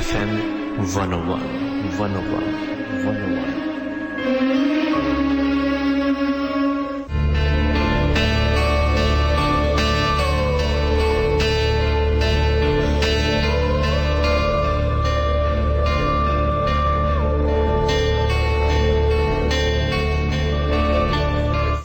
FM 101.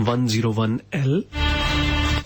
101L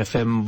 FM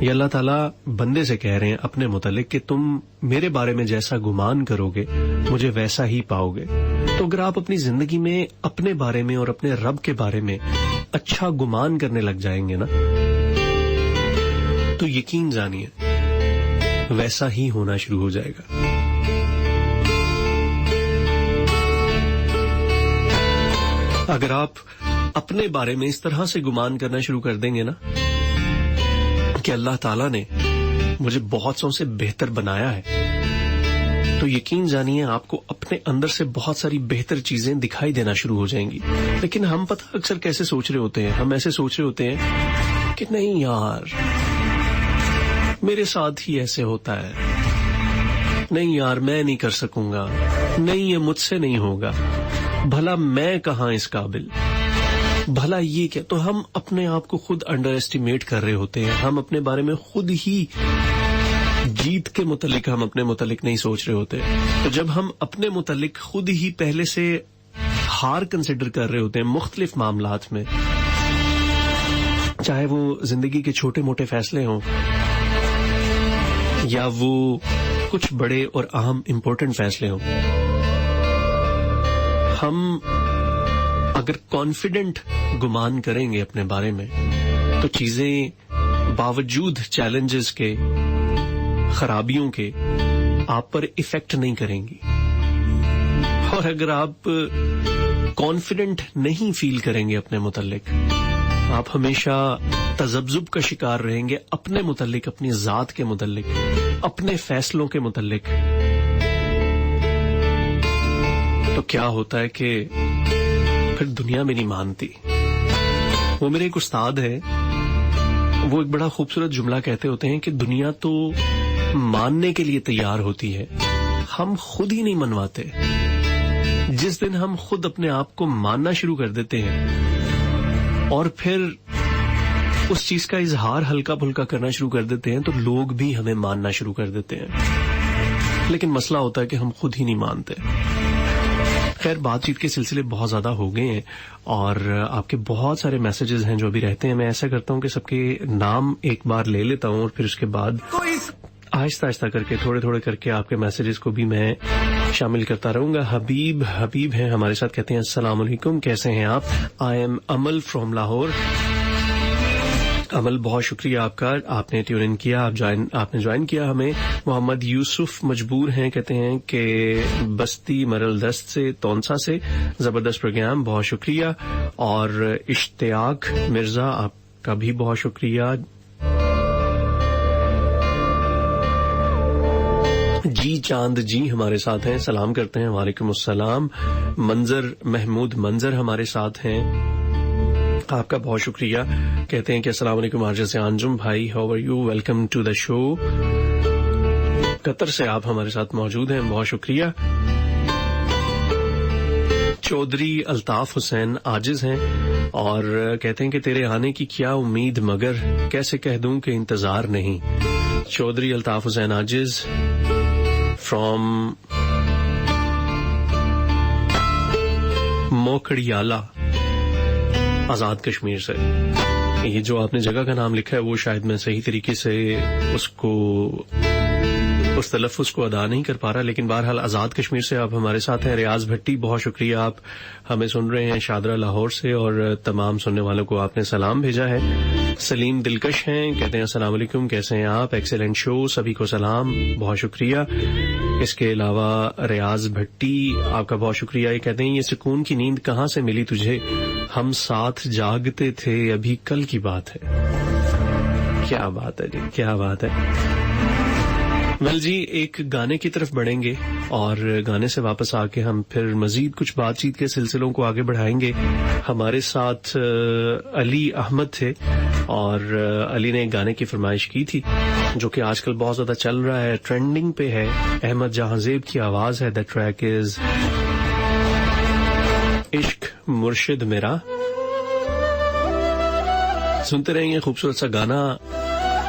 یہ اللہ تعالیٰ بندے سے کہہ رہے ہیں اپنے متعلق کہ تم میرے بارے میں جیسا گمان کرو گے مجھے ویسا ہی پاؤ گے. تو اگر آپ اپنی زندگی میں اپنے بارے میں اور اپنے رب کے بارے میں اچھا گمان کرنے لگ جائیں گے نا تو یقین جانیے ویسا ہی ہونا شروع ہو جائے گا. اگر آپ اپنے بارے میں اس طرح سے گمان کرنا شروع کر دیں گے نا کہ اللہ تعالیٰ نے مجھے بہت سو سے بہتر بنایا ہے تو یقین جانیے آپ کو اپنے اندر سے بہت ساری بہتر چیزیں دکھائی دینا شروع ہو جائیں گی. لیکن ہم پتہ اکثر کیسے سوچ رہے ہوتے ہیں, ہم ایسے سوچ رہے ہوتے ہیں کہ نہیں یار میرے ساتھ ہی ایسے ہوتا ہے, نہیں یار میں نہیں کر سکوں گا, نہیں یہ مجھ سے نہیں ہوگا, بھلا میں کہاں اس قابل, بھلا یہ کیا. تو ہم اپنے آپ کو خود انڈر ایسٹیمیٹ کر رہے ہوتے ہیں, ہم اپنے بارے میں خود ہی جیت کے متعلق ہم اپنے متعلق نہیں سوچ رہے ہوتے. تو جب ہم اپنے متعلق خود ہی پہلے سے ہار کنسیڈر کر رہے ہوتے ہیں مختلف معاملات میں, چاہے وہ زندگی کے چھوٹے موٹے فیصلے ہوں یا وہ کچھ بڑے اور اہم امپورٹنٹ فیصلے ہوں, ہم اگر کانفیڈنٹ گمان کریں گے اپنے بارے میں تو چیزیں باوجود چیلنجز کے, خرابیوں کے آپ پر ایفیکٹ نہیں کریں گی. اور اگر آپ کانفیڈنٹ نہیں فیل کریں گے اپنے متعلق, آپ ہمیشہ تذبذب کا شکار رہیں گے اپنے متعلق, اپنی ذات کے متعلق, اپنے فیصلوں کے متعلق, تو کیا ہوتا ہے کہ پھر دنیا میں نہیں مانتی. وہ میرے ایک استاد ہے, وہ ایک بڑا خوبصورت جملہ کہتے ہوتے ہیں کہ دنیا تو ماننے کے لیے تیار ہوتی ہے, ہم خود ہی نہیں منواتے. جس دن ہم خود اپنے آپ کو ماننا شروع کر دیتے ہیں اور پھر اس چیز کا اظہار ہلکا پھلکا کرنا شروع کر دیتے ہیں تو لوگ بھی ہمیں ماننا شروع کر دیتے ہیں. لیکن مسئلہ ہوتا ہے کہ ہم خود ہی نہیں مانتے. خیر بات چیت کے سلسلے بہت زیادہ ہو گئے ہیں اور آپ کے بہت سارے میسیجز ہیں جو ابھی رہتے ہیں. میں ایسا کرتا ہوں کہ سب کے نام ایک بار لے لیتا ہوں اور پھر اس کے بعد آہستہ آہستہ کر کے تھوڑے تھوڑے کر کے آپ کے میسیجز کو بھی میں شامل کرتا رہوں گا. حبیب ہیں ہمارے ساتھ, کہتے ہیں السلام علیکم, کیسے ہیں آپ؟ آئی ایم امل فرام لاہور. امل بہت شکریہ آپ کا, آپ نے ٹیون ان کیا, آپ نے جوائن کیا ہمیں. محمد یوسف مجبور ہیں, کہتے ہیں کہ بستی مرل دست سے, تونسا سے, زبردست پروگرام, بہت شکریہ. اور اشتیاق مرزا آپ کا بھی بہت شکریہ. جی چاند جی ہمارے ساتھ ہیں, سلام کرتے ہیں, وعلیکم السلام. محمود منظر ہمارے ساتھ ہیں, آپ کا بہت شکریہ. کہتے ہیں کہ السلام علیکم آرجے سے انجم بھائی, how are you, welcome to the show. Qatar سے آپ ہمارے ساتھ موجود ہیں, بہت شکریہ. چودھری الطاف حسین عاجز ہیں اور کہتے ہیں کہ تیرے آنے کی کیا امید مگر کیسے کہہ دوں کہ انتظار نہیں. چودھری الطاف حسین عاجز فرام موکڑیالہ, آزاد کشمیر سے. یہ جو آپ نے جگہ کا نام لکھا ہے وہ شاید میں صحیح طریقے سے اس تلفظ کو ادا نہیں کر پا رہا, لیکن بہرحال آزاد کشمیر سے آپ ہمارے ساتھ ہیں. ریاض بھٹی بہت شکریہ, آپ ہمیں سن رہے ہیں شادرہ لاہور سے اور تمام سننے والوں کو آپ نے سلام بھیجا ہے. سلیم دلکش ہیں, کہتے ہیں السلام علیکم, کیسے ہیں آپ؟ ایکسیلنٹ شو, سبھی کو سلام, بہت شکریہ. اس کے علاوہ ریاض بھٹی آپ کا بہت شکریہ, یہ کہتے ہیں یہ سکون کی نیند کہاں سے ملی تجھے, ہم ساتھ جاگتے تھے ابھی کل کی بات ہے. کیا بات ہے جی, کیا بات ہے. ویل جی, ایک گانے کی طرف بڑھیں گے اور گانے سے واپس آ کے ہم پھر مزید کچھ بات چیت کے سلسلوں کو آگے بڑھائیں گے. ہمارے ساتھ علی احمد تھے اور علی نے ایک گانے کی فرمائش کی تھی جو کہ آج کل بہت زیادہ چل رہا ہے, ٹرینڈنگ پہ ہے. احمد جہاں زیب کی آواز ہے, دا ٹریک از عشق مرشد میرا. سنتے رہیں گے خوبصورت سا گانا,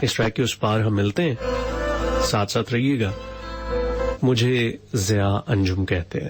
اس ٹریک کے اس پار ہم ملتے ہیں, ساتھ ساتھ رہیے گا. مجھے ضیاء انجم کہتے ہیں.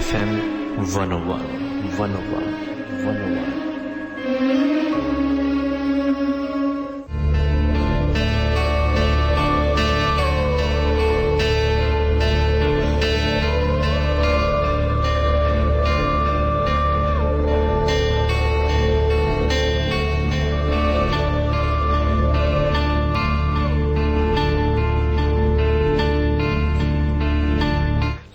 FM 101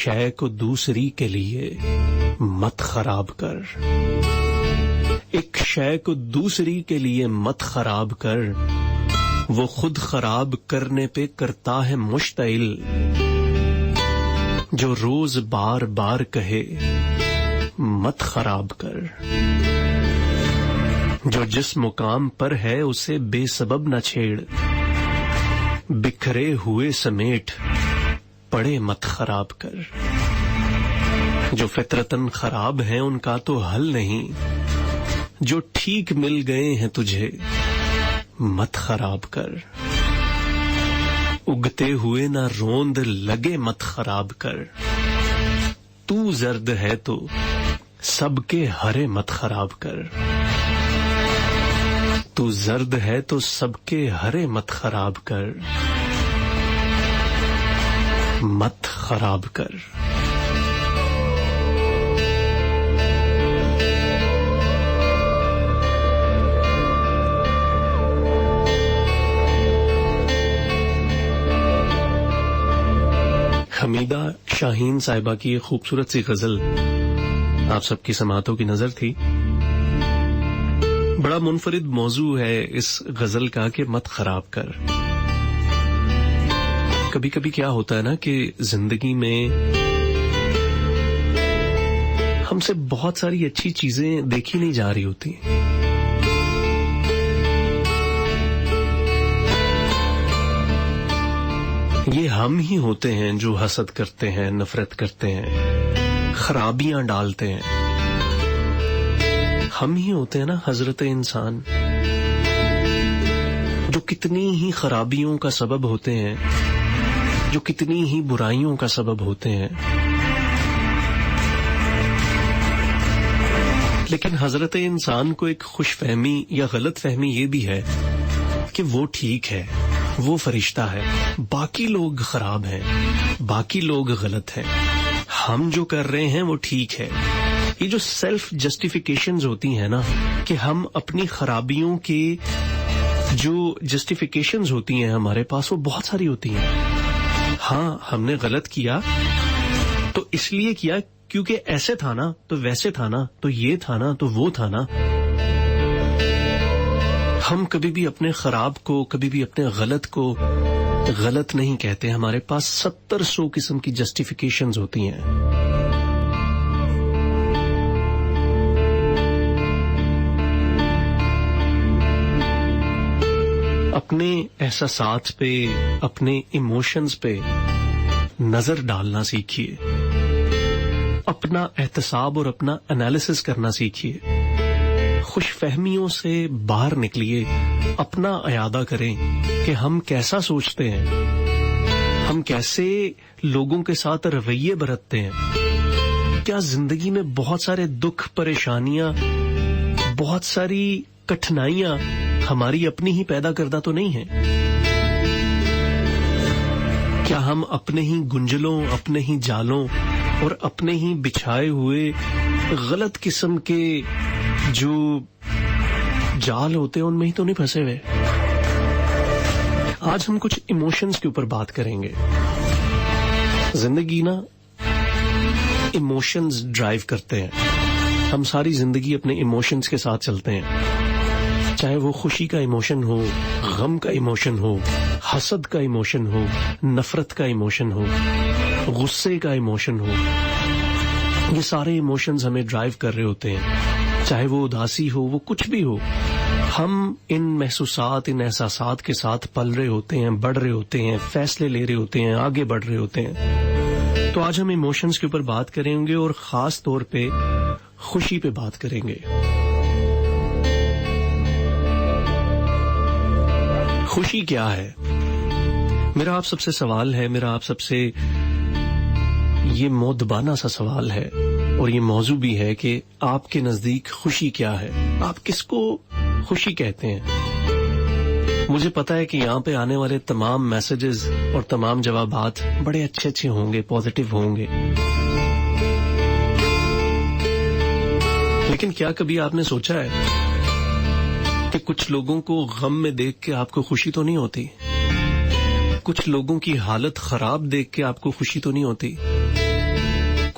شے کو دوسری کے لیے مت خراب کر، ایک شے کو دوسری کے لیے مت خراب کر، وہ خود خراب کرنے پہ کرتا ہے مشتعل، جو روز بار بار کہے مت خراب کر، جو جس مقام پر ہے اسے بے سبب نہ چھیڑ، بکھرے ہوئے سمیٹ پڑے مت خراب کر، جو فطرتاً خراب ہیں ان کا تو حل نہیں، جو ٹھیک مل گئے ہیں تجھے مت خراب کر، اگتے ہوئے نہ روند لگے مت خراب کر، تو زرد ہے تو سب کے ہرے مت خراب کر، تو زرد ہے تو سب کے ہرے مت خراب کر، مت خراب کر۔ حمیدہ شاہین صاحبہ کی ایک خوبصورت سی غزل آپ سب کی سماعتوں کی نظر تھی۔ بڑا منفرد موضوع ہے اس غزل کا کہ مت خراب کر۔ کبھی کبھی کیا ہوتا ہے نا کہ زندگی میں ہم سے بہت ساری اچھی چیزیں دیکھی نہیں جا رہی ہوتی، یہ ہم ہی ہوتے ہیں جو حسد کرتے ہیں، نفرت کرتے ہیں، خرابیاں ڈالتے ہیں، ہم ہی ہوتے ہیں نا حضرت انسان جو کتنی ہی خرابیوں کا سبب ہوتے ہیں، جو کتنی ہی برائیوں کا سبب ہوتے ہیں، لیکن حضرت انسان کو ایک خوش فہمی یا غلط فہمی یہ بھی ہے کہ وہ ٹھیک ہے، وہ فرشتہ ہے، باقی لوگ خراب ہیں، باقی لوگ غلط ہیں، ہم جو کر رہے ہیں وہ ٹھیک ہے۔ یہ جو سیلف جسٹیفیکیشنز ہوتی ہیں نا کہ ہم اپنی خرابیوں کی جو جسٹیفیکیشنز ہوتی ہیں ہمارے پاس وہ بہت ساری ہوتی ہیں۔ ہاں ہم نے غلط کیا تو اس لیے کیا کیونکہ ایسے تھا نا، تو ویسے تھا نا، تو یہ تھا نا، تو وہ تھا نا۔ ہم کبھی بھی اپنے خراب کو، کبھی بھی اپنے غلط کو غلط نہیں کہتے، ہمارے پاس 70-100 قسم کی جسٹیفیکیشنز ہوتی ہیں۔ اپنے احساسات پہ، اپنے ایموشنز پہ نظر ڈالنا سیکھیے، اپنا احتساب اور اپنا انالیسس کرنا سیکھیے، خوش فہمیوں سے باہر نکلیے، اپنا اعادہ کریں کہ ہم کیسا سوچتے ہیں، ہم کیسے لوگوں کے ساتھ رویے برتتے ہیں۔ کیا زندگی میں بہت سارے دکھ، پریشانیاں، بہت ساری کٹھنائیاں ہماری اپنی ہی پیدا کردہ تو نہیں ہیں؟ کیا ہم اپنے ہی گنجلوں، اپنے ہی جالوں اور اپنے ہی بچھائے ہوئے غلط قسم کے جو جال ہوتے ہیں ان میں ہی تو نہیں پھنسے ہوئے؟ آج ہم کچھ ایموشنز کے اوپر بات کریں گے۔ زندگی نا ایموشنز ڈرائیو کرتے ہیں، ہم ساری زندگی اپنے ایموشنز کے ساتھ چلتے ہیں، چاہے وہ خوشی کا ایموشن ہو، غم کا ایموشن ہو، حسد کا ایموشن ہو، نفرت کا ایموشن ہو، غصے کا ایموشن ہو، یہ سارے ایموشنز ہمیں ڈرائیو کر رہے ہوتے ہیں، چاہے وہ اداسی ہو، وہ کچھ بھی ہو، ہم ان محسوسات، ان احساسات کے ساتھ پل رہے ہوتے ہیں، بڑھ رہے ہوتے ہیں، فیصلے لے رہے ہوتے ہیں، آگے بڑھ رہے ہوتے ہیں۔ تو آج ہم ایموشنز کے اوپر بات کریں گے اور خاص طور پہ خوشی پہ بات کریں گے۔ خوشی کیا ہے؟ میرا آپ سب سے سوال ہے، میرا آپ سب سے یہ مؤدبانہ سا سوال ہے اور یہ موضوع بھی ہے کہ آپ کے نزدیک خوشی کیا ہے؟ آپ کس کو خوشی کہتے ہیں؟ مجھے پتا ہے کہ یہاں پہ آنے والے تمام میسجز اور تمام جوابات بڑے اچھے ہوں گے، پازیٹیو ہوں گے، لیکن کیا کبھی آپ نے سوچا ہے کہ کچھ لوگوں کو غم میں دیکھ کے آپ کو خوشی تو نہیں ہوتی؟ کچھ لوگوں کی حالت خراب دیکھ کے آپ کو خوشی تو نہیں ہوتی؟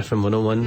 FM 101।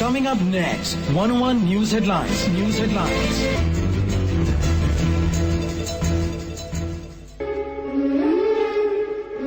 Coming up next, 101 News Headlines.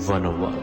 101।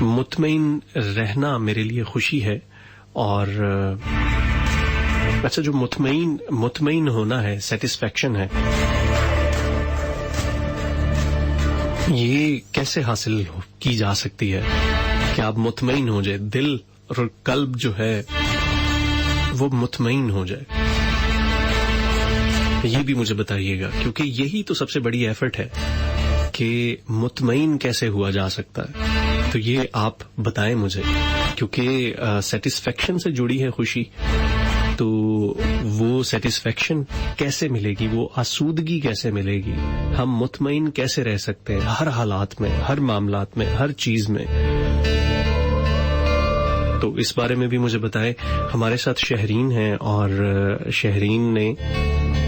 مطمئن رہنا میرے لیے خوشی ہے، اور اچھا جو مطمئن ہونا ہے، سیٹسفیکشن ہے، یہ کیسے حاصل کی جا سکتی ہے کہ آپ مطمئن ہو جائے، دل اور قلب جو ہے وہ مطمئن ہو جائے؟ یہ بھی مجھے بتائیے گا، کیونکہ یہی تو سب سے بڑی ایفرٹ ہے کہ مطمئن کیسے ہوا جا سکتا ہے. تو یہ آپ بتائیں مجھے، کیونکہ سیٹسفیکشن سے جڑی ہے خوشی. تو وہ سیٹسفیکشن کیسے ملے گی، وہ آسودگی کیسے ملے گی، ہم مطمئن کیسے رہ سکتے ہیں ہر حالات میں، ہر معاملات میں، ہر چیز میں؟ تو اس بارے میں بھی مجھے بتائیں. ہمارے ساتھ شہرین ہیں، اور شہرین نے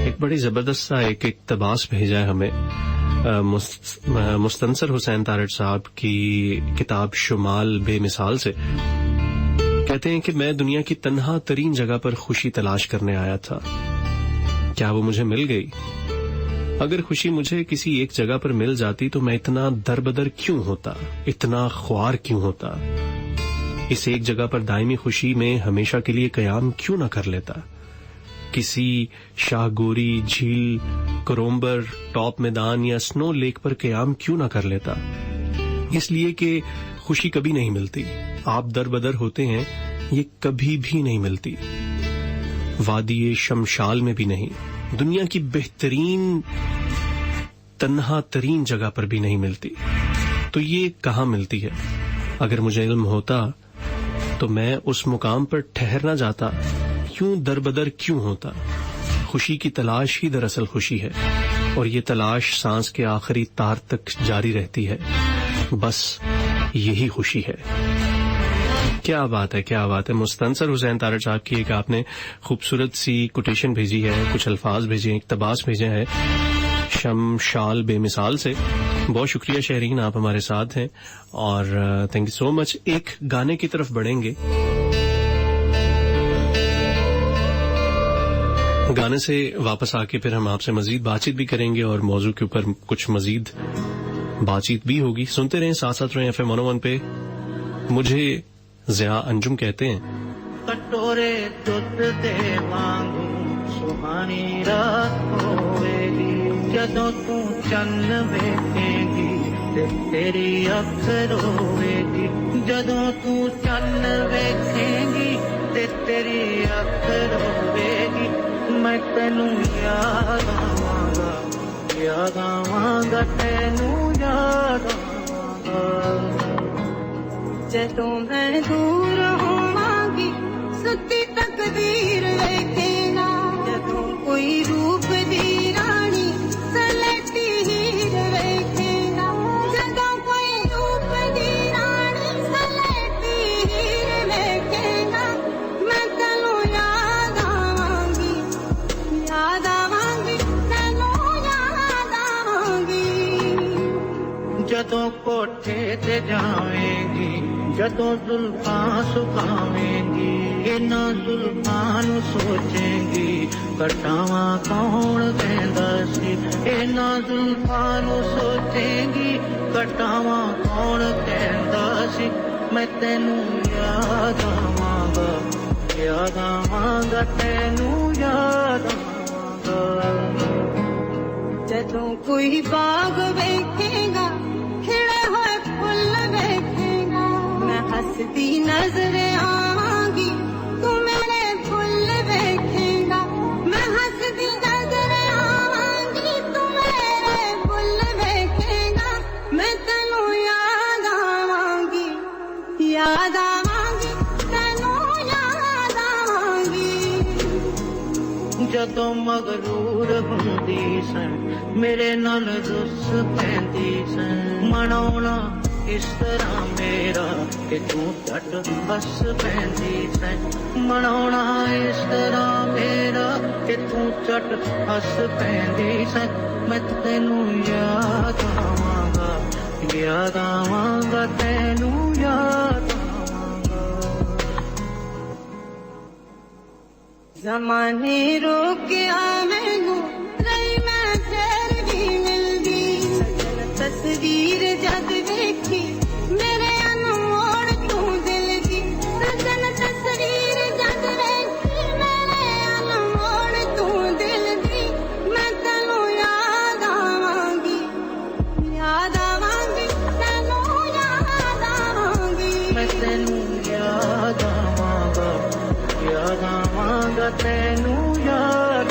ایک بڑی زبردست سا ایک اقتباس بھیجا ہے ہمیں، مستنصر حسین تارڑ صاحب کی کتاب شمال بے مثال سے. کہتے ہیں کہ میں دنیا کی تنہا ترین جگہ پر خوشی تلاش کرنے آیا تھا. کیا وہ مجھے مل گئی؟ اگر خوشی مجھے کسی ایک جگہ پر مل جاتی تو میں اتنا دربدر کیوں ہوتا، اتنا خوار کیوں ہوتا؟ اس ایک جگہ پر دائمی خوشی میں ہمیشہ کے لیے قیام کیوں نہ کر لیتا؟ کسی شاہ گوری، جھیل، کرومبر، ٹاپ میدان یا سنو لیک پر قیام کیوں نہ کر لیتا؟ اس لیے کہ خوشی کبھی نہیں ملتی. آپ دربدر ہوتے ہیں، یہ کبھی بھی نہیں ملتی. وادی شمشال میں بھی نہیں، دنیا کی بہترین تنہا ترین جگہ پر بھی نہیں ملتی. تو یہ کہاں ملتی ہے؟ اگر مجھے علم ہوتا تو میں اس مقام پر ٹھہر نہ جاتا، یوں دربدر کیوں ہوتا؟ خوشی کی تلاش ہی دراصل خوشی ہے، اور یہ تلاش سانس کے آخری تار تک جاری رہتی ہے. بس یہی خوشی ہے. کیا بات ہے، کیا بات ہے. مستنصر حسین تارڑ صاحب کی ایک آپ نے خوبصورت سی کوٹیشن بھیجی ہے، کچھ الفاظ بھیجے ہیں، اقتباس بھیجے ہیں شمشال بے مثال سے. بہت شکریہ شہرین، آپ ہمارے ساتھ ہیں، اور تھینک یو سو مچ. ایک گانے کی طرف بڑھیں گے. گانے سے واپس آ کے پھر ہم آپ سے مزید بات چیت بھی کریں گے، اور موضوع کے اوپر کچھ مزید بات چیت بھی ہوگی. سنتے رہیں، ساتھ ساتھ رہیں FM 101 پہ. مجھے ضیاء انجم کہتے ہیں. کٹورے دودھ دے وانگو سہانی رات ہوئے گی، جدوں تو چن ویکھے گی تے تیری اکھ روئے گی. جدوں تو چن ویکھے گی تے تیری اکھ روئے گی. میں تینوں یاد آواں گا، یاد آواں گا، تینوں یاد آواں گا. جدوں میں دور ہوواں گی ستی تقدیر ویکھے گا. جدوں کوئی روپ دی رانی سلیٹی ہیر ویکھے گا. جدوں کوئی روپ دی رانی سلیٹی ہیر ویکھے گا. میں تینوں یاد آواں گی، یاد آواں گی، تینوں یاد آواں گی. جدوں کوٹھے تے جاویں گی، جدوں زلفاں سکھاویں گی، انہاں زلفاں نوں سوچیں گی کٹاواں کون کہندا سی. انہاں زلفاں نوں سوچیں گی کٹاواں کون کہندا سی. میں تینوں یاد آواں گا، یاد آواں گا، تینوں یاد آواں گا. جدوں کوئی باغ ویکھے گا کھڑے ہوئے پھل ویکھے گا. میں ہستی نظر آواں گی، تو میرے پھل ویکھے گا. میں ہستی نظر آواں گی، تو میرے پھل ویکھے گا. میں تینوں یاد آواں گی، یاد آواں گی، تینوں یاد آواں گی. جدوں مغرور ہوندی سن میرے نال رس پیندی سن. مناونا اس طرح میرا کہ تو ٹٹ ہس پیندی سن. مناونا اس طرح میرا کہ تو ٹٹ ہس پیندی سن. میں تینوں یاد آواں گا، یاد آواں گا، تینوں یاد آواں گا. زمانے روکیا مینوں رہی میں پھر بھی ملدی. سجن تصویر جد ویکھی میرے انمول ਯਾਦ ਆਵਾਂਗਾ ਤੈਨੂੰ ਯਾਦ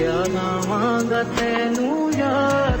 ਯਾਦ ਆਵਾਂਗਾ ਤੈਨੂੰ ਯਾਦ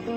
ਤੂੰ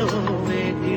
ਰੋਵੇਗੀ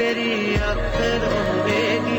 ਤੇਰੀ ਅੱਖ ਰੋਵੇਗੀ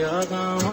ਯਾਦ ਆਵਾਂ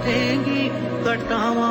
ਤੇਗੀ ਕਟਾਵਾਂ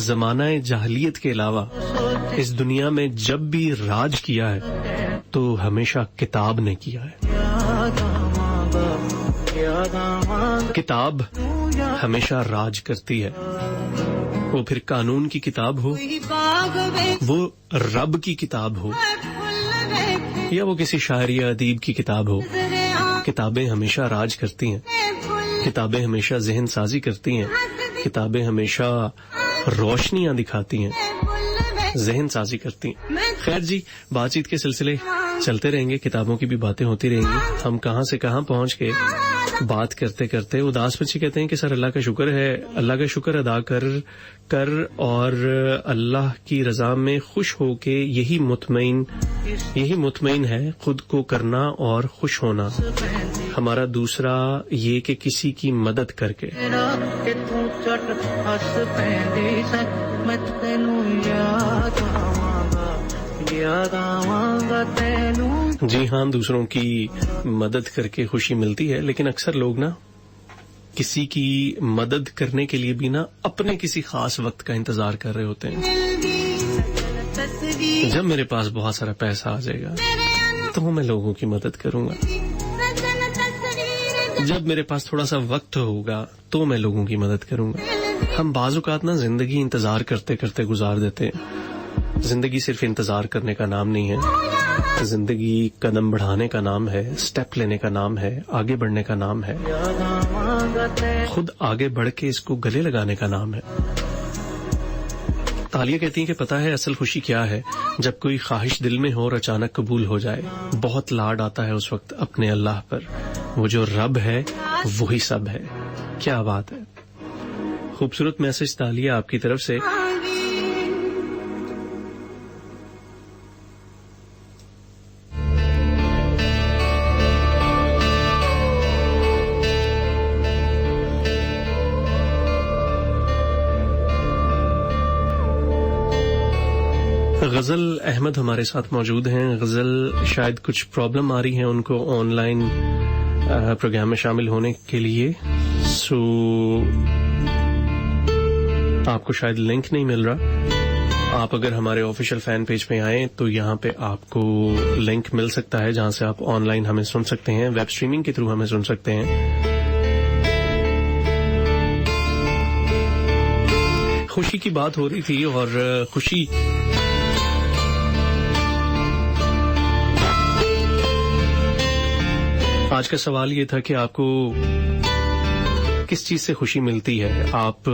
زمانہ جاہلیت کے علاوہ اس دنیا میں جب بھی راج کیا ہے تو ہمیشہ کتاب نے کیا ہے. کتاب ہمیشہ راج کرتی ہے، وہ پھر قانون کی کتاب ہو، کوئی باغ وہ رب کی کتاب ہو، فل ویکھے یا وہ کسی شاعر یا ادیب کی کتاب ہو. نظرے کتابیں ہمیشہ راج کرتی ہیں، فل کتابیں ہمیشہ ذہن سازی کرتی ہیں، کتابیں ہمیشہ روشنیاں دکھاتی ہیں، فل ذہن سازی کرتی ہیں. میں خیر جی، بات چیت کے سلسلے چلتے رہیں گے، کتابوں کی بھی باتیں ہوتی رہیں گی. ہم کہاں سے کہاں پہنچ گئے بات کرتے کرتے. اداس بچے کہتے ہیں کہ سر اللہ کا شکر ہے، اللہ کا شکر ادا کر اور اللہ کی رضا میں خوش ہو کے یہی مطمئن ہے خود کو کرنا اور خوش ہونا. ہمارا دوسرا یہ کہ کسی کی مدد کر کے. کہ تو چٹ ہس پیندی س میں تینوں یاد آواں تینوں. جی ہاں، دوسروں کی مدد کر کے خوشی ملتی ہے، لیکن اکثر لوگ نا کسی کی مدد کرنے کے لیے بھی نا اپنے کسی خاص وقت کا انتظار کر رہے ہوتے ہیں. تصویر جب میرے پاس بہت سارا پیسہ آ جائے گا تو میں لوگوں کی مدد کروں گا، سجن تصویر جب میرے پاس تھوڑا سا وقت ہوگا تو میں لوگوں کی مدد کروں گا. ہم بعض اوقات نا زندگی انتظار کرتے کرتے گزار دیتے ہیں. زندگی صرف انتظار کرنے کا نام نہیں ہے، زندگی قدم بڑھانے کا نام ہے، سٹیپ لینے کا نام ہے، آگے بڑھنے کا نام ہے، خود آگے بڑھ کے اس کو گلے لگانے کا نام ہے. تالیہ کہتی ہیں کہ پتہ ہے اصل خوشی کیا ہے؟ جب کوئی خواہش دل میں ہو اور اچانک قبول ہو جائے. بہت لاڈ آتا ہے اس وقت اپنے اللہ پر. وہ جو رب ہے وہی سب ہے. کیا بات ہے. خوبصورت میسج تالیہ آپ کی طرف سے. غزل احمد ہمارے ساتھ موجود ہیں. غزل شاید کچھ پرابلم آ رہی ہے ان کو آن لائن پروگرام میں شامل ہونے کے لیے، سو آپ کو شاید لنک نہیں مل رہا. آپ اگر ہمارے آفیشیل فین پیج پہ آئیں تو یہاں پہ آپ کو لنک مل سکتا ہے جہاں سے آپ آن لائن ہمیں سن سکتے ہیں، ویب اسٹریمنگ کے تھرو ہمیں سن سکتے ہیں. خوشی کی بات ہو رہی تھی اور خوشی آج کا سوال یہ تھا کہ آپ کو کس چیز سے خوشی ملتی ہے، آپ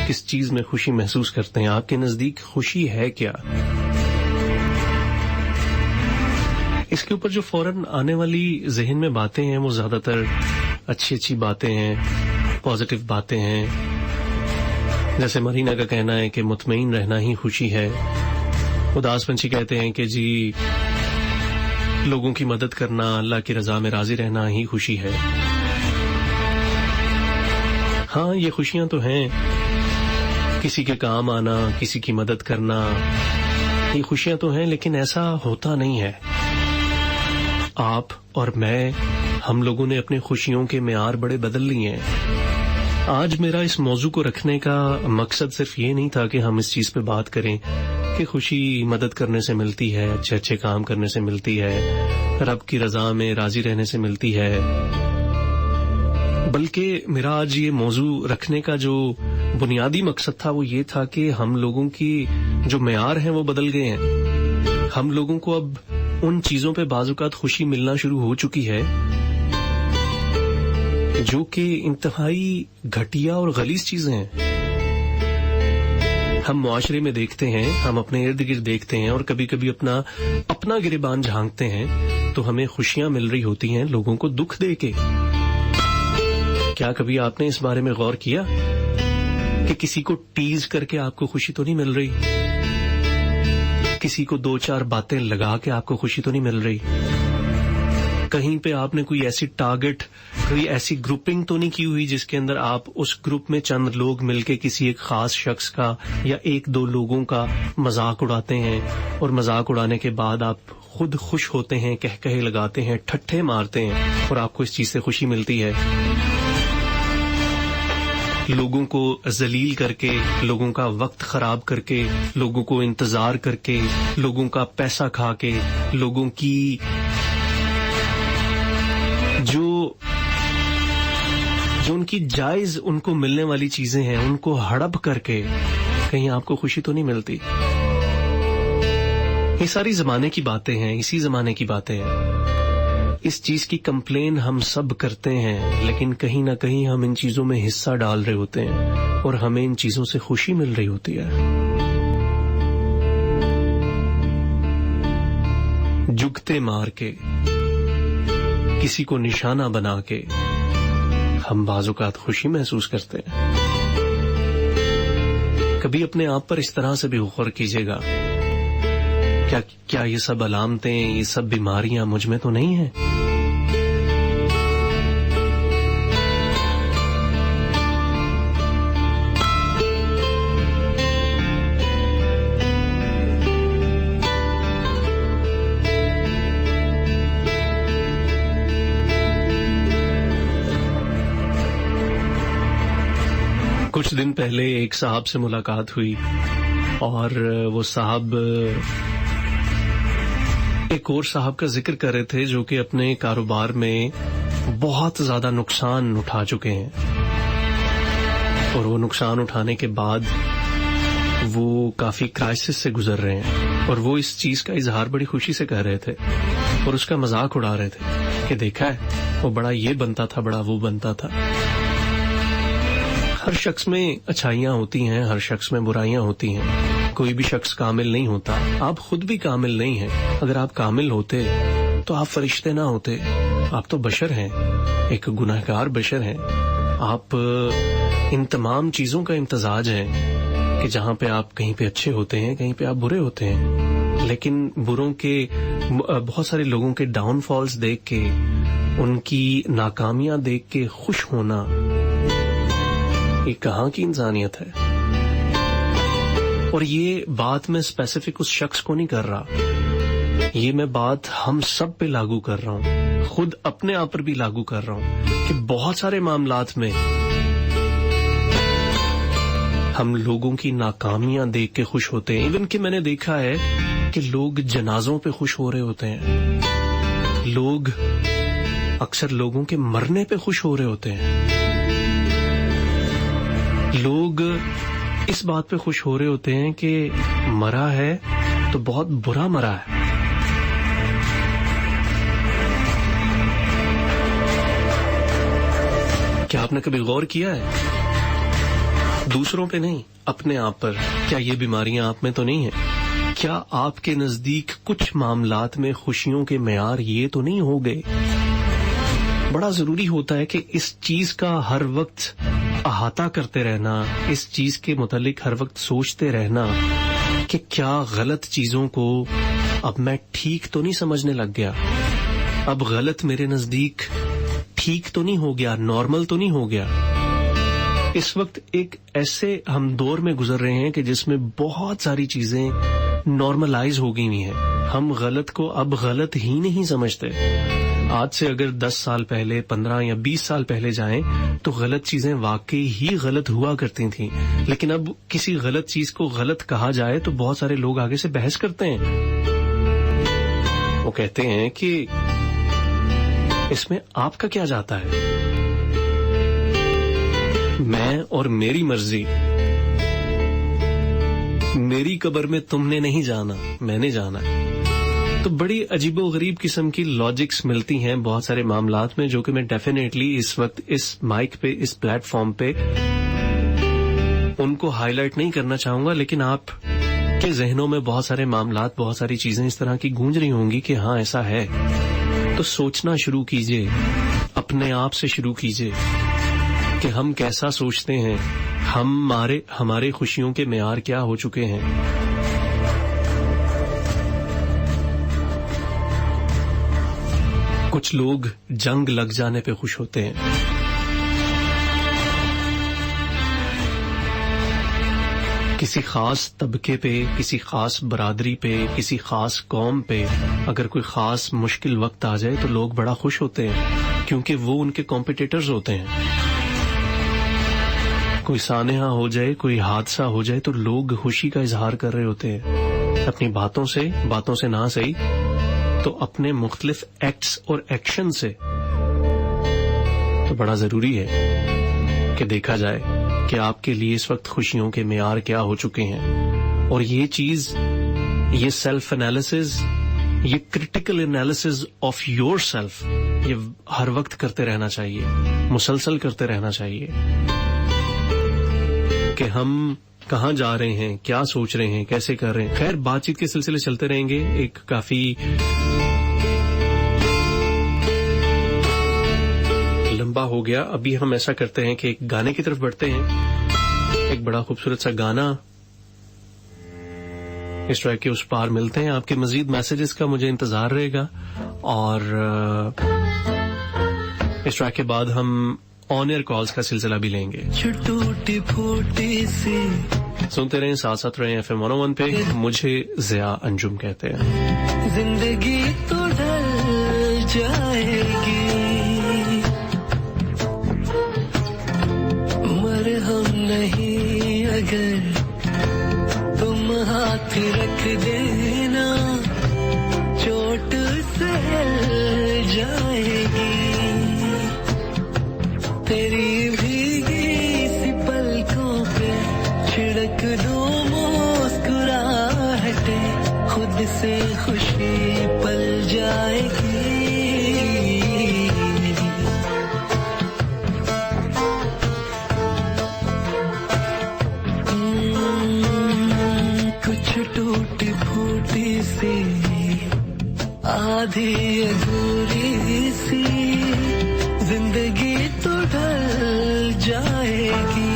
کس چیز میں خوشی محسوس کرتے ہیں، آپ کے نزدیک خوشی ہے کیا؟ اس کے اوپر جو فوراً آنے والی ذہن میں باتیں ہیں وہ زیادہ تر اچھی باتیں ہیں، پازیٹیو باتیں ہیں. جیسے مرینا کا کہنا ہے کہ مطمئن رہنا ہی خوشی ہے. اداس پنچھی کہتے ہیں کہ جی لوگوں کی مدد کرنا، اللہ کی رضا میں راضی رہنا ہی خوشی ہے. ہاں یہ خوشیاں تو ہیں، کسی کے کام آنا، کسی کی مدد کرنا، یہ خوشیاں تو ہیں، لیکن ایسا ہوتا نہیں ہے. آپ اور میں، ہم لوگوں نے اپنے خوشیوں کے معیار بڑے بدل لیے ہیں. آج میرا اس موضوع کو رکھنے کا مقصد صرف یہ نہیں تھا کہ ہم اس چیز پہ بات کریں کہ خوشی مدد کرنے سے ملتی ہے، اچھے کام کرنے سے ملتی ہے، رب کی رضا میں راضی رہنے سے ملتی ہے، بلکہ میرا آج یہ موضوع رکھنے کا جو بنیادی مقصد تھا وہ یہ تھا کہ ہم لوگوں کی جو معیار ہیں وہ بدل گئے ہیں. ہم لوگوں کو اب ان چیزوں پہ بعض اوقات خوشی ملنا شروع ہو چکی ہے جو کہ انتہائی گھٹیا اور غلیظ چیزیں ہیں. ہم معاشرے میں دیکھتے ہیں، ہم اپنے ارد گرد دیکھتے ہیں اور کبھی کبھی اپنا گریبان جھانکتے ہیں تو ہمیں خوشیاں مل رہی ہوتی ہیں لوگوں کو دکھ دے کے. کیا کبھی آپ نے اس بارے میں غور کیا کہ کسی کو ٹیز کر کے آپ کو خوشی تو نہیں مل رہی، کسی کو 2-4 باتیں لگا کے آپ کو خوشی تو نہیں مل رہی، کہیں پہ آپ نے کوئی ایسی ٹارگٹ، کوئی ایسی گروپنگ تو نہیں کی ہوئی جس کے اندر آپ اس گروپ میں چند لوگ مل کے کسی ایک خاص شخص کا یا 1-2 لوگوں کا مذاق اڑاتے ہیں اور مذاق اڑانے کے بعد آپ خود خوش ہوتے ہیں، کہے لگاتے ہیں، ٹھٹھے مارتے ہیں اور آپ کو اس چیز سے خوشی ملتی ہے. لوگوں کو ذلیل کر کے، لوگوں کا وقت خراب کر کے، لوگوں کو انتظار کر کے، لوگوں کا پیسہ کھا کے، لوگوں کی جو ان کی جائز ان کو ملنے والی چیزیں ہیں ان کو ہڑپ کر کے کہیں آپ کو خوشی تو نہیں ملتی. یہ ساری زمانے کی باتیں ہیں، اسی زمانے کی باتیں ہیں. اس چیز کی کمپلین ہم سب کرتے ہیں، لیکن کہیں نہ کہیں ہم ان چیزوں میں حصہ ڈال رہے ہوتے ہیں اور ہمیں ان چیزوں سے خوشی مل رہی ہوتی ہے. جگتے مار کے، کسی کو نشانہ بنا کے ہم بعض اوقات خوشی محسوس کرتے ہیں. کبھی اپنے آپ پر اس طرح سے بھی غور کیجیے گا، کیا یہ سب علامتیں، یہ سب بیماریاں مجھ میں تو نہیں ہیں؟ کچھ دن پہلے ایک صاحب سے ملاقات ہوئی اور وہ صاحب ایک اور صاحب کا ذکر کر رہے تھے جو کہ اپنے کاروبار میں بہت زیادہ نقصان اٹھا چکے ہیں، اور وہ نقصان اٹھانے کے بعد وہ کافی کرائسس سے گزر رہے ہیں، اور وہ اس چیز کا اظہار بڑی خوشی سے کر رہے تھے اور اس کا مذاق اڑا رہے تھے کہ دیکھا ہے وہ بڑا یہ بنتا تھا، بڑا وہ بنتا تھا. ہر شخص میں اچھائیاں ہوتی ہیں، ہر شخص میں برائیاں ہوتی ہیں، کوئی بھی شخص کامل نہیں ہوتا. آپ خود بھی کامل نہیں ہیں. اگر آپ کامل ہوتے تو آپ فرشتے نہ ہوتے. آپ تو بشر ہیں، ایک گناہگار بشر ہیں. آپ ان تمام چیزوں کا امتزاج ہیں کہ جہاں پہ آپ کہیں پہ اچھے ہوتے ہیں، کہیں پہ آپ برے ہوتے ہیں. لیکن بروں کے بہت سارے لوگوں کے ڈاؤن فالز دیکھ کے، ان کی ناکامیاں دیکھ کے خوش ہونا، یہ کہاں کی انسانیت ہے؟ اور یہ بات میں اسپیسیفک اس شخص کو نہیں کر رہا، یہ میں بات ہم سب پہ لاگو کر رہا ہوں، خود اپنے آپ پر بھی لاگو کر رہا ہوں کہ بہت سارے معاملات میں ہم لوگوں کی ناکامیاں دیکھ کے خوش ہوتے ہیں. ایون کہ میں نے دیکھا ہے کہ لوگ جنازوں پہ خوش ہو رہے ہوتے ہیں، لوگ اکثر لوگوں کے مرنے پہ خوش ہو رہے ہوتے ہیں، لوگ اس بات پہ خوش ہو رہے ہوتے ہیں کہ مرا ہے تو بہت برا مرا ہے. کیا آپ نے کبھی غور کیا ہے؟ دوسروں پہ نہیں، اپنے آپ پر. کیا یہ بیماریاں آپ میں تو نہیں ہیں؟ کیا آپ کے نزدیک کچھ معاملات میں خوشیوں کے معیار یہ تو نہیں ہو گئے؟ بڑا ضروری ہوتا ہے کہ اس چیز کا ہر وقت احاطہ کرتے رہنا، اس چیز کے متعلق ہر وقت سوچتے رہنا کہ کیا غلط چیزوں کو اب میں ٹھیک تو نہیں سمجھنے لگ گیا، اب غلط میرے نزدیک ٹھیک تو نہیں ہو گیا، نارمل تو نہیں ہو گیا. اس وقت ایک ایسے ہم دور میں گزر رہے ہیں کہ جس میں بہت ساری چیزیں نارملائز ہو گئی ہیں. ہم غلط کو اب غلط ہی نہیں سمجھتے. آج سے اگر 10 سال پہلے، 15 یا 20 سال پہلے جائیں تو غلط چیزیں واقعی ہی غلط ہوا کرتی تھیں، لیکن اب کسی غلط چیز کو غلط کہا جائے تو بہت سارے لوگ آگے سے بحث کرتے ہیں. وہ کہتے ہیں کہ اس میں آپ کا کیا جاتا ہے، میں اور میری مرضی، میری قبر میں تم نے نہیں جانا، میں نے جانا. تو بڑی عجیب و غریب قسم کی لاجکس ملتی ہیں بہت سارے معاملات میں، جو کہ میں ڈیفینیٹلی اس وقت اس مائک پہ، اس پلیٹ فارم پہ ان کو ہائی لائٹ نہیں کرنا چاہوں گا، لیکن آپ کے ذہنوں میں بہت سارے معاملات، بہت ساری چیزیں اس طرح کی گونج رہی ہوں گی کہ ہاں ایسا ہے. تو سوچنا شروع کیجئے، اپنے آپ سے شروع کیجئے کہ ہم کیسا سوچتے ہیں، ہمارے خوشیوں کے معیار کیا ہو چکے ہیں. کچھ لوگ جنگ لگ جانے پہ خوش ہوتے ہیں، کسی خاص طبقے پہ، کسی خاص برادری پہ، کسی خاص قوم پہ اگر کوئی خاص مشکل وقت آ جائے تو لوگ بڑا خوش ہوتے ہیں، کیونکہ وہ ان کے کمپیٹیٹرز ہوتے ہیں. کوئی سانحہ ہو جائے, کوئی حادثہ ہو جائے تو لوگ خوشی کا اظہار کر رہے ہوتے ہیں اپنی باتوں سے نہ صحیح تو اپنے مختلف ایکٹس اور ایکشن سے. تو بڑا ضروری ہے کہ دیکھا جائے کہ آپ کے لیے اس وقت خوشیوں کے معیار کیا ہو چکے ہیں, اور یہ چیز, یہ سیلف انالیسز, یہ critical analysis of your self, یہ ہر وقت کرتے رہنا چاہیے, مسلسل کرتے رہنا چاہیے کہ ہم کہاں جا رہے ہیں, کیا سوچ رہے ہیں, کیسے کر رہے ہیں. خیر, بات چیت کے سلسلے چلتے رہیں گے. ایک کافی لمبا ہو گیا. ابھی ہم ایسا کرتے ہیں کہ ایک گانے کی طرف بڑھتے ہیں. ایک بڑا خوبصورت سا گانا, اس ٹریک کے اس پار ملتے ہیں. آپ کے مزید میسیجز کا مجھے انتظار رہے گا, اور اس ٹریک کے بعد ہم آن ایئر کالز کا سلسلہ بھی لیں گے. ٹوٹی پھوٹی سی سنتے رہیں, ساتھ رہیں FM 101 پہ. مجھے ضیاء انجم کہتے ہیں. زندگی تو ڈل جائے گی, مرہم نہیں اگر تم ہاتھ رکھ دینا, چوٹ سہل جائے گی. تیری بھیگی سی پلکوں پہ چھڑک دو مسکراہٹیں, خود سے خوشی پل جائے گی. کچھ ٹوٹی پھوٹی سی آدھی ادھوری سی زندگی تو ڈل جائے گی.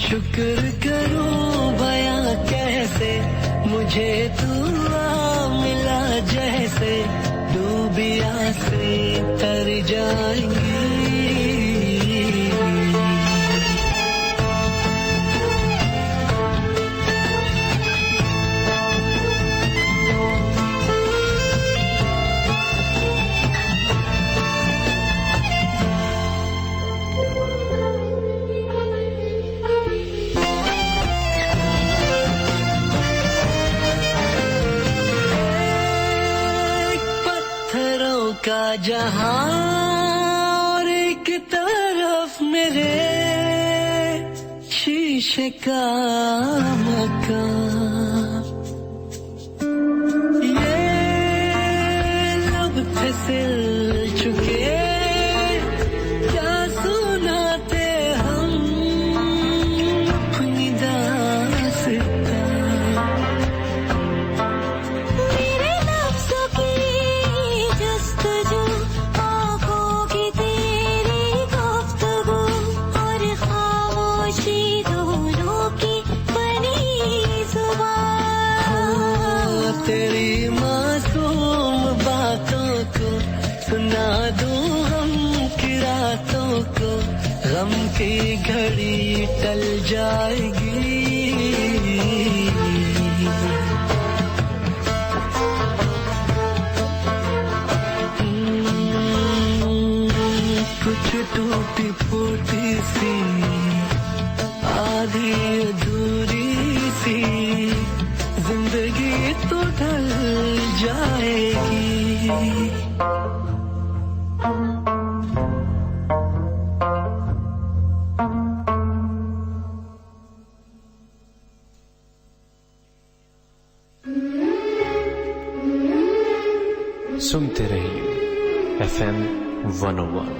شکر کروں بیاں کیسے, مجھے تو ملا جیسے ڈوبیا سے تر جائیں گی. کا جہاں اور ایک طرف میرے شیشے کا مکان, یہ لب پھسل چکے کیا سناتے ہم اپنی داستان. تیری معصوم باتوں کو سنا دوں غم کی راتوں کو, غم کی گھڑی ٹل جائے گی. کچھ ٹوٹی پھوٹی سی آدھی ادھوری سی زندگی تو ڈل جائے گی. سنتے رہیے FM 101.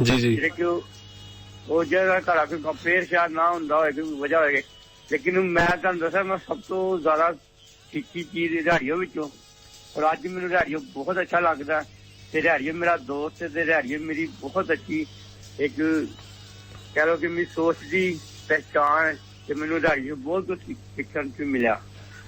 ਜੀ ਜੀ, ਜਿਹੜੇ ਕਿ ਉਹ ਜਿਹੜਾ ਘਰਾਂ ਕੋਈ ਕੰਪੇਅਰ ਸ਼ਾਇਦ ਨਾ ਹੁੰਦਾ ਹੋਏ, ਕੋਈ ਵਜ੍ਹਾ ਹੋਏ. ਲੇਕਿਨ ਮੈਂ ਤੁਹਾਨੂੰ ਦੱਸਾਂ, ਮੈਂ ਸਭ ਤੋਂ ਜ਼ਿਆਦਾ ਸਿੱਖੀ ਚੀਜ਼ ਰੇਡੀਓ ਵਿੱਚੋਂ, ਔਰ ਅੱਜ ਮੈਨੂੰ ਰੇਡੀਓ ਬਹੁਤ ਅੱਛਾ ਲੱਗਦਾ. ਤੇ ਰੇਡੀਓ ਮੇਰਾ ਦੋਸਤ ਤੇ ਰੇਡੀਓ ਮੇਰੀ ਬਹੁਤ ਅੱਛੀ ਇੱਕ ਕਹਿ ਲਓ ਕਿ ਮੇਰੀ ਸੋਚ ਦੀ ਪਹਿਚਾਣ, ਤੇ ਮੈਨੂੰ ਰੇਡੀਓ ਬਹੁਤ ਕੁਝ ਸਿੱਖਣ ਚ ਮਿਲਿਆ.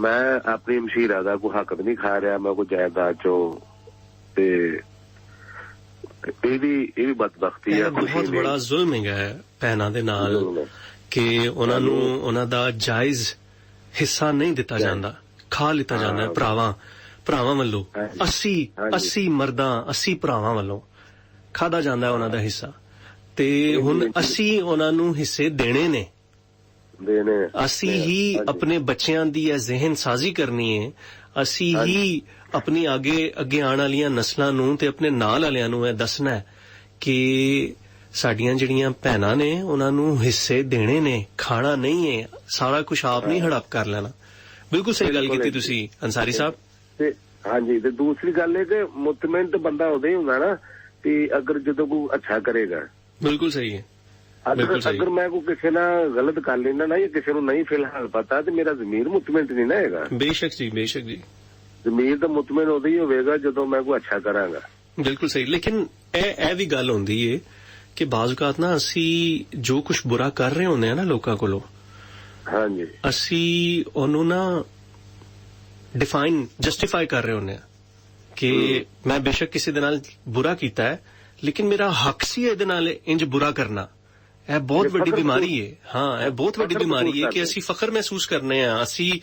ਮੈਂ ਆਪਣੀ ਮਸ਼ੀਰਾ ਦਾ ਕੋਈ ਹੱਕ ਨਹੀਂ ਖਾ ਰਿਹਾ, ਮੈਂ ਕੋਈ ਜਾਇਦਾਦ ਚੋਂ, ਤੇ ਇਹ ਵੀ ਬਦਬਖਤੀ ਹੈ. ਬਹੁਤ ਬੜਾ ਜ਼ੁਲਮ ਹੈਗਾ ਭੈਣਾਂ ਦੇ ਨਾਲ ਕਿ ਉਹਨਾਂ ਨੂੰ ਉਹਨਾਂ ਦਾ ਜਾਇਜ਼ ਹਿੱਸਾ ਨਹੀਂ ਦਿੱਤਾ ਜਾਂਦਾ, ਖਾ ਲਿੱਤਾ ਜਾਂਦਾ ਹੈ ਭਰਾਵਾਂ ਵੱਲੋਂ. 80 ਮਰਦਾਂ 80 ਭਰਾਵਾਂ ਵੱਲੋਂ ਖਾਦਾ ਜਾਂਦਾ ਉਹਨਾਂ ਦਾ ਹਿੱਸਾ. ਤੇ ਹੁਣ ਅਸੀਂ ਉਹਨਾਂ ਨੂੰ ਹਿੱਸੇ ਦੇਣੇ ਨੇ. ਅਸੀਂ ਹੀ ਆਪਣੇ ਬੱਚਿਆਂ ਦੀ ਇਹ ਜ਼ਿਹਨ ਸਾਜ਼ੀ ਕਰਨੀ ਹੈ. ਅਸੀਂ ਹੀ ਆਪਣੀ ਅੱਗੇ ਆਉਣ ਵਾਲੀਆਂ ਨਸਲਾਂ ਨੂੰ ਤੇ ਆਪਣੇ ਨਾਲ ਵਾਲਿਆਂ ਨੂੰ ਇਹ ਦੱਸਣਾ ਹੈ ਕਿ ਸਾਡੀਆਂ ਜਿਹੜੀਆਂ ਭੈਣਾਂ ਨੇ ਉਹਨਾਂ ਨੂੰ ਹਿੱਸੇ ਦੇਣੇ ਨੇ, ਖਾਣਾ ਨਹੀਂ ਹੈ, ਸਾਰਾ ਕੁਝ ਆਪ ਨਹੀਂ ਹੜਪ ਕਰ ਲੈਣਾ. ਬਿਲਕੁਲ ਸਹੀ ਗੱਲ ਕੀਤੀ ਤੁਸੀਂ ਅੰਸਾਰੀ ਸਾਹਿਬ. ਹਾਂਜੀ. ਤੇ ਦੂਸਰੀ ਗੱਲ ਇਹ ਕਿ ਮੁਤਮਿਨ ਤਾਂ ਬੰਦਾ ਉਦੋਂ ਹੀ ਹੁੰਦਾ ਨਾ ਕਿ ਅਗਰ ਜਦੋਂ ਕੋਈ ਅੱਛਾ ਕਰੇਗਾ. ਬਿਲਕੁਲ ਸਹੀ ਹੈ. ਅਗਰ ਮੈਂ ਕੋਈ ਕਿਸੇ ਨਾਲ ਗਲਤ ਕਰ ਲੈਣਾ ਨਾ, ਜਾਂ ਕਿਸੇ ਨੂੰ ਨਹੀਂ ਫਿਲਹਾਲ ਪਤਾ, ਤੇ ਮੇਰਾ ਜ਼ਮੀਰ ਮੁਤਮਿਨ ਨਹੀਂ ਨਾ ਹੈਗਾ. ਬੇਸ਼ੱਕ ਜੀ, ਬੇਸ਼ੱਕ ਜੀ. ਜ਼ਮੀਰ ਤਾਂ ਮੁਤਮਿਨ ਉਦੋਂ ਹੀ ਹੋਵੇਗਾ ਜਦੋਂ ਮੈਂ ਕੋਈ ਅੱਛਾ ਕਰਾਂਗਾ. ਬਿਲਕੁਲ ਸਹੀ. ਲੇਕਿਨ ਇਹ ਵੀ ਗੱਲ ਹੁੰਦੀ ਹੈ ਕਿ ਬਾਜ਼ ਔਕਾਤ ਨਾ ਅਸੀਂ ਜੋ ਕੁਝ ਬੁਰਾ ਕਰ ਰਹੇ ਹੁੰਦੇ ਆ ਨਾ ਲੋਕਾਂ ਕੋਲੋਂ, ਹਾਂਜੀ, ਅਸੀਂ ਉਹਨੂੰ ਨਾ ਜਸਟੀਫਾਈ ਕਰ ਰਹੇ ਹੁੰਦੇ ਆ ਕਿ ਮੈਂ ਬੇਸ਼ੱਕ ਕਿਸੇ ਦੇ ਨਾਲ ਬੁਰਾ ਕੀਤਾ ਹੈ, ਲੇਕਿਨ ਮੇਰਾ ਹੱਕ ਸੀ ਇਹਦੇ ਨਾਲ ਇੰਜ ਬੁਰਾ ਕਰਨਾ, ਇਹ ਬਹੁਤ ਵੱਡੀ ਬਿਮਾਰੀ ਹੈ। ਹਾਂ, ਇਹ ਬਹੁਤ ਵੱਡੀ ਬਿਮਾਰੀ ਹੈ ਕਿ ਅਸੀਂ ਫਖਰ ਮਹਿਸੂਸ ਕਰਨੇ ਆ, ਅਸੀਂ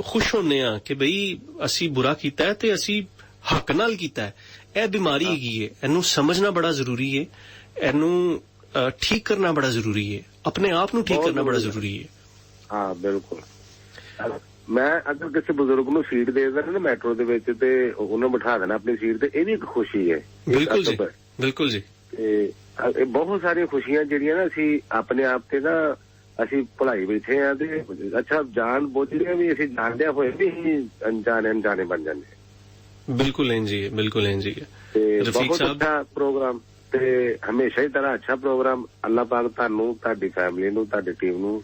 ਖੁਸ਼ ਹੁੰਨੇ ਆ ਕਿ ਬਈ ਅਸੀਂ ਬੁਰਾ ਕੀਤਾ ਹੈ ਤੇ ਅਸੀਂ ਹੱਕ ਨਾਲ ਕੀਤਾ ਹੈ। ਇਹ ਬਿਮਾਰੀ ਹੈਗੀ ਹੈ, ਇਹਨੂੰ ਸਮਝਣਾ ਬੜਾ ਜ਼ਰੂਰੀ ਹੈ, ਇਹਨੂੰ ਠੀਕ ਕਰਨਾ ਬੜਾ ਜ਼ਰੂਰੀ ਹੈ, ਆਪਣੇ ਆਪ ਨੂੰ ਠੀਕ ਕਰਨਾ ਬੜਾ ਜ਼ਰੂਰੀ ਹੈ। ਹਾਂ ਬਿਲਕੁਲ। ਮੈਂ ਅਗਰ ਕਿਸੇ ਬਜ਼ੁਰਗ ਨੂੰ ਸੀਟ ਦੇ ਦੇਣਾ ਨਾ ਮੈਟਰੋ ਦੇ ਵਿੱਚ ਤੇ ਉਹਨੂੰ ਬਿਠਾ ਦੇਣਾ ਆਪਣੀ ਸੀਟ ਤੇ, ਇਹ ਵੀ ਇੱਕ ਖੁਸ਼ੀ ਹੈ। ਬਿਲਕੁਲ ਜੀ, ਬਿਲਕੁਲ ਜੀ। ਤੇ ਬਹੁਤ ਸਾਰੀਆਂ ਖੁਸ਼ੀਆਂ ਜਿਹੜੀਆਂ ਨਾ ਅਸੀਂ ਆਪਣੇ ਆਪ ਤੇ ਨਾ ਅਸੀਂ ਭੁਲਾਈ ਬੈਠੇ ਆ ਤੇ ਅੱਛਾ ਜਾਣ ਬੁੱਝਦੀਆਂ ਵੀ ਅਸੀਂ ਜਾਣਦਿਆਂ ਹੋਏ ਵੀ ਅਣਜਾਣੇ ਬਣ ਜਾਂਦੇ। ਬਿਲਕੁਲ ਇੰਜ ਹੀ ਹੈ, ਬਿਲਕੁਲ ਇੰਜ ਹੀ ਹੈ। ਤੇ ਰਫੀਕ ਬਹੁਤ ਸਾਹਿਬ ਅੱਛਾ ਪ੍ਰੋਗਰਾਮ ਤੇ ਹਮੇਸ਼ਾ ਹੀ ਤਰ੍ਹਾਂ ਅੱਛਾ ਪ੍ਰੋਗਰਾਮ। ਅੱਲਾਹ ਪਾਕ ਤੁਹਾਨੂੰ, ਤੁਹਾਡੀ ਫੈਮਿਲੀ ਨੂੰ, ਤੁਹਾਡੀ ਟੀਮ ਨੂੰ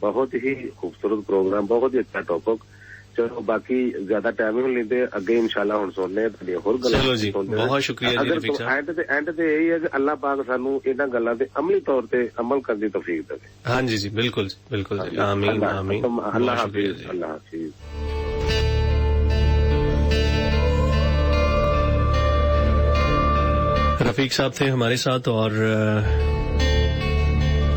ਬਹੁਤ ਹੀ ਖੂਬਸੂਰਤ ਪ੍ਰੋਗਰਾਮ, ਬਹੁਤ ਹੀ ਅੱਛਾ ਟੌਪਿਕ। ਚਲੋ ਬਾਕੀ ਜ਼ਿਆਦਾ ਟਾਈਮ ਨਹੀਂ ਲੈਂਦੇ, ਅੱਗੇ ਇਨਸ਼ਾਅੱਲਾ ਹੁਣ ਸੁਣਨੇ ਆ ਤੁਹਾਡੀਆਂ ਹੋਰ ਗੱਲਾਂ। ਚਲੋ ਜੀ, ਬਹੁਤ ਸ਼ੁਕਰੀਆ ਜੀ ਰਫੀਕ ਸਾਹਿਬ। ਐਂਡ ਤੇ ਇਹੀ ਹੈ ਕਿ ਅੱਲਾਹ ਪਾਕ ਸਾਨੂੰ ਇਹਨਾਂ ਗੱਲਾਂ ਤੇ ਅਮਲੀ ਤੌਰ ਤੇ ਅਮਲ ਕਰਨ ਦੀ ਤੌਫੀਕ ਦੇਵੇ। ਹਾਂਜੀ ਜੀ, ਬਿਲਕੁਲ ਜੀ, ਬਿਲਕੁਲ ਜੀ। ਆਮੀਨ ਆਮੀਨ। اللہ حافظ، اللہ حافظ۔ رفیق صاحب تھے ہمارے ساتھ، اور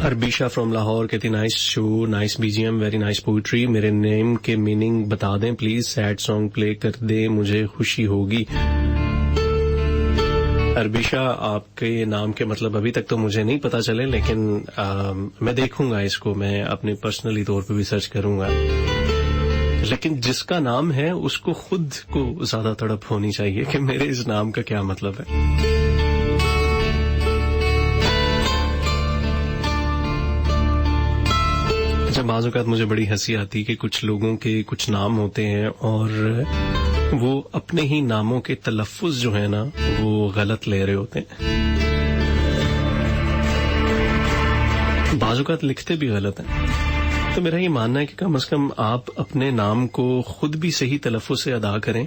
اربیشا فرام لاہور کہتی nice show, nice B G M, very nice poetry. میرے نیم کے میننگ بتا دیں پلیز، سیڈ سانگ پلے کر دیں، مجھے خوشی ہوگی۔ اربیشا، آپ کے نام کے مطلب ابھی تک تو مجھے نہیں پتا چلے، لیکن میں دیکھوں گا اس کو، میں اپنے پرسنلی طور پہ بھی سرچ کروں گا۔ لیکن جس کا نام ہے اس کو خود کو زیادہ تڑپ ہونی چاہیے کہ میرے اس نام کا کیا مطلب ہے۔ اچھا، بعض اوقات مجھے بڑی ہنسی آتی کہ کچھ لوگوں کے کچھ نام ہوتے ہیں اور وہ اپنے ہی ناموں کے تلفظ جو ہے نا وہ غلط لے رہے ہوتے ہیں، بعض اوقات لکھتے بھی غلط ہیں۔ تو میرا یہ ماننا ہے کہ کم از کم آپ اپنے نام کو خود بھی صحیح تلفظ سے ادا کریں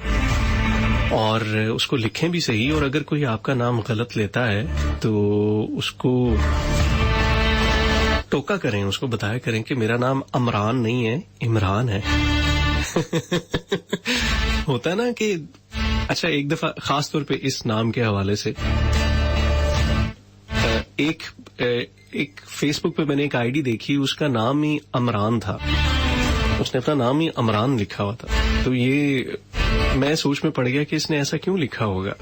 اور اس کو لکھیں بھی صحیح، اور اگر کوئی آپ کا نام غلط لیتا ہے تو اس کو ٹوکا کریں، اس کو بتایا کریں کہ میرا نام عمران نہیں ہے، عمران ہے۔ ہوتا ہے نا کہ اچھا، ایک دفعہ خاص طور پہ اس نام کے حوالے سے ایک فیس بک پہ میں نے ایک آئی ڈی دیکھی، اس کا نام ہی عمران تھا، اس نے اپنا نام ہی عمران لکھا ہوا تھا۔ تو یہ میں سوچ میں پڑ گیا کہ اس نے ایسا کیوں لکھا ہوگا۔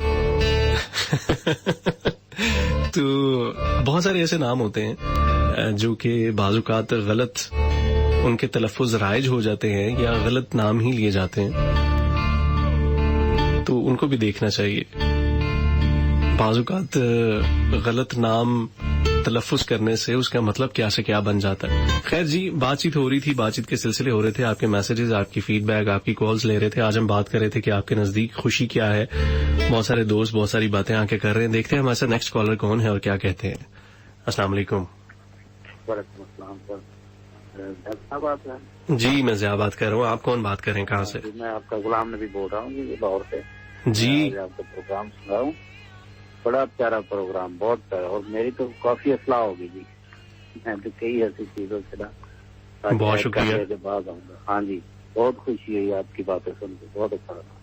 تو بہت سارے ایسے نام ہوتے ہیں جو کہ بعض اوقات غلط ان کے تلفظ رائج ہو جاتے ہیں یا غلط نام ہی لیے جاتے ہیں، تو ان کو بھی دیکھنا چاہیے۔ بعض اوقات غلط نام تلفظ کرنے سے اس کا مطلب کیا سے کیا بن جاتا ہے۔ خیر جی، بات چیت ہو رہی تھی، بات چیت کے سلسلے ہو رہے تھے، آپ کے میسیجز، آپ کی فیڈ بیک، آپ کی کالز لے رہے تھے۔ آج ہم بات کر رہے تھے کہ آپ کے نزدیک خوشی کیا ہے۔ بہت سارے دوست بہت ساری باتیں آ کے کر رہے ہیں، دیکھتے ہیں ہمارے ساتھ نیکسٹ کالر کون ہے اور کیا کہتے ہیں۔ السلام علیکم۔ وعلیکم السلام سر، جی میں ضیاء بات کر رہا ہوں، آپ کون بات کر رہے ہیں، کہاں سے؟ میں آپ کا غلام نبی بول رہا ہوں جی، لاہور سے۔ جی آپ کا پروگرام سن رہا ہوں، بڑا پیارا پروگرام، بہت پیارا، اور میری تو کافی اصلاح ہوگی جی، میں تو کئی ایسی چیزوں سے بہت شکریہ کے بعد آؤں گا۔ ہاں جی، بہت خوشی ہوئی آپ کی باتیں سن کے، بہت اچھا لگا۔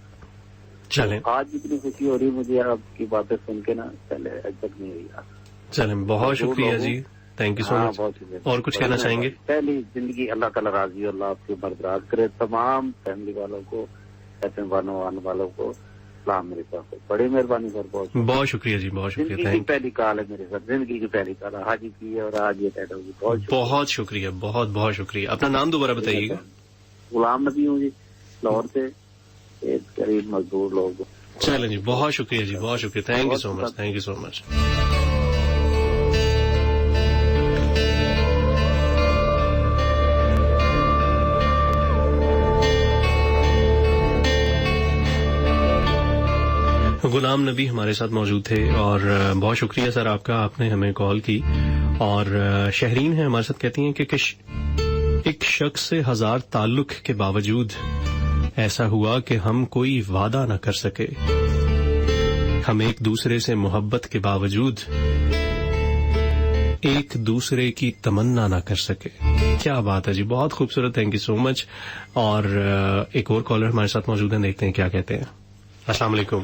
چلیں، آج اتنی خوشی ہو رہی مجھے آپ کی باتیں سن کے نا، پہلے اب تک نہیں ہوئی آپ۔ چلیں، بہت شکریہ جی، تھینک یو سو مچ۔ بہت شکریہ۔ اور کچھ کہنا چاہیں گے؟ پہلی زندگی اللہ تعالیٰ راضی ہو، اللہ آپ کی بردراز کرے، تمام فیملی والوں کو، ایسے آنے والوں کو سلام میری طرف سے، بڑی مہربانی سر، بہت شکریہ جی، بہت شکریہ، زندگی کی پہلی کال ہے میرے ساتھ، زندگی کی پہلی کال حاجی کی ہے، اور آج یہ پیدا ہوگی۔ بہت شکریہ، بہت بہت شکریہ۔ اپنا نام دوبارہ بتائیے گا۔ غلام نبی ہوں جی، لاہور سے، ایک غریب مزدور لوگ۔ چلیں جی، بہت شکریہ جی، بہت شکریہ، thank you so much, thank you so much. Ghulam Nabi ہمارے ساتھ موجود تھے، اور بہت شکریہ سر آپ کا، آپ نے ہمیں کال کی۔ اور شہرین ہیں ہمارے ساتھ، کہتی ہیں کہ ایک شخص سے ہزار تعلق کے باوجود ایسا ہوا کہ ہم کوئی وعدہ نہ کر سکے، ہم ایک دوسرے سے محبت کے باوجود ایک دوسرے کی تمنا نہ کر سکے۔ کیا بات ہے جی، بہت خوبصورت، تھینک یو سو مچ۔ اور ایک اور کالر ہمارے ساتھ موجود ہیں، دیکھتے ہیں کیا کہتے ہیں۔ السلام علیکم۔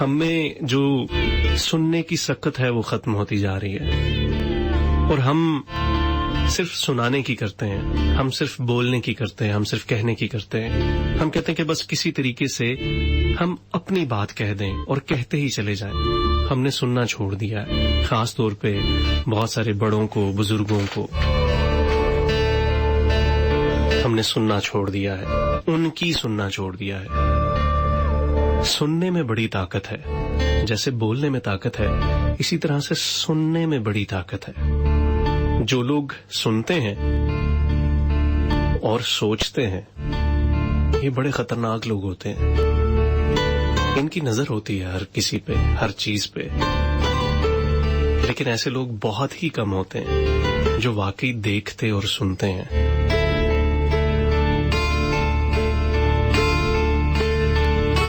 ہم میں جو سننے کی سکت ہے وہ ختم ہوتی جا رہی ہے، اور ہم صرف سنانے کی کرتے ہیں، ہم صرف بولنے کی کرتے ہیں، ہم صرف کہنے کی کرتے ہیں. ہم کہتے ہیں کہ بس کسی طریقے سے ہم اپنی بات کہہ دیں اور کہتے ہی چلے جائیں. ہم نے سننا چھوڑ دیا ہے، خاص طور پہ بہت سارے بڑوں کو، بزرگوں کو ہم نے سننا چھوڑ دیا ہے، ان کی سننا چھوڑ دیا ہے. سننے میں بڑی طاقت ہے، جیسے بولنے میں طاقت ہے اسی طرح سے سننے میں بڑی طاقت ہے. جو لوگ سنتے ہیں اور سوچتے ہیں یہ بڑے خطرناک لوگ ہوتے ہیں. ان کی نظر ہوتی ہے ہر کسی پہ، ہر چیز پہ، لیکن ایسے لوگ بہت ہی کم ہوتے ہیں جو واقعی دیکھتے اور سنتے ہیں.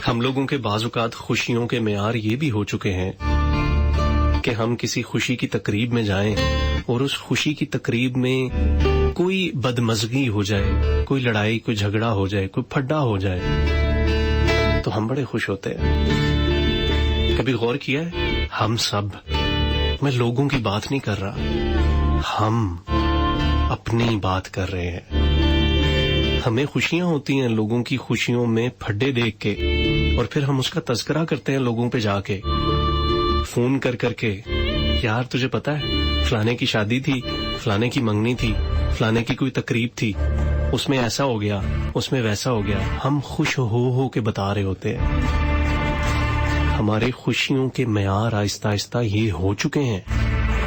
ہم لوگوں کے بعض اوقات خوشیوں کے معیار یہ بھی ہو چکے ہیں کہ ہم کسی خوشی کی تقریب میں جائیں اور اس خوشی کی تقریب میں کوئی بدمزگی ہو جائے، کوئی لڑائی، کوئی جھگڑا ہو جائے، کوئی پھڈا ہو جائے تو ہم بڑے خوش ہوتے ہیں. کبھی غور کیا ہے؟ ہم سب، میں لوگوں کی بات نہیں کر رہا، ہم اپنی بات کر رہے ہیں. ہمیں خوشیاں ہوتی ہیں لوگوں کی خوشیوں میں پھڈے دیکھ کے، اور پھر ہم اس کا تذکرہ کرتے ہیں لوگوں پہ جا کے، فون کر کر کے، یار تجھے پتا ہے فلانے کی شادی تھی، فلانے کی منگنی تھی، فلانے کی کوئی تقریب تھی، اس میں ایسا ہو گیا، اس میں ویسا ہو گیا. ہم خوش ہو کے بتا رہے ہوتے ہیں. ہمارے خوشیوں کے معیار آہستہ آہستہ یہ ہو چکے ہیں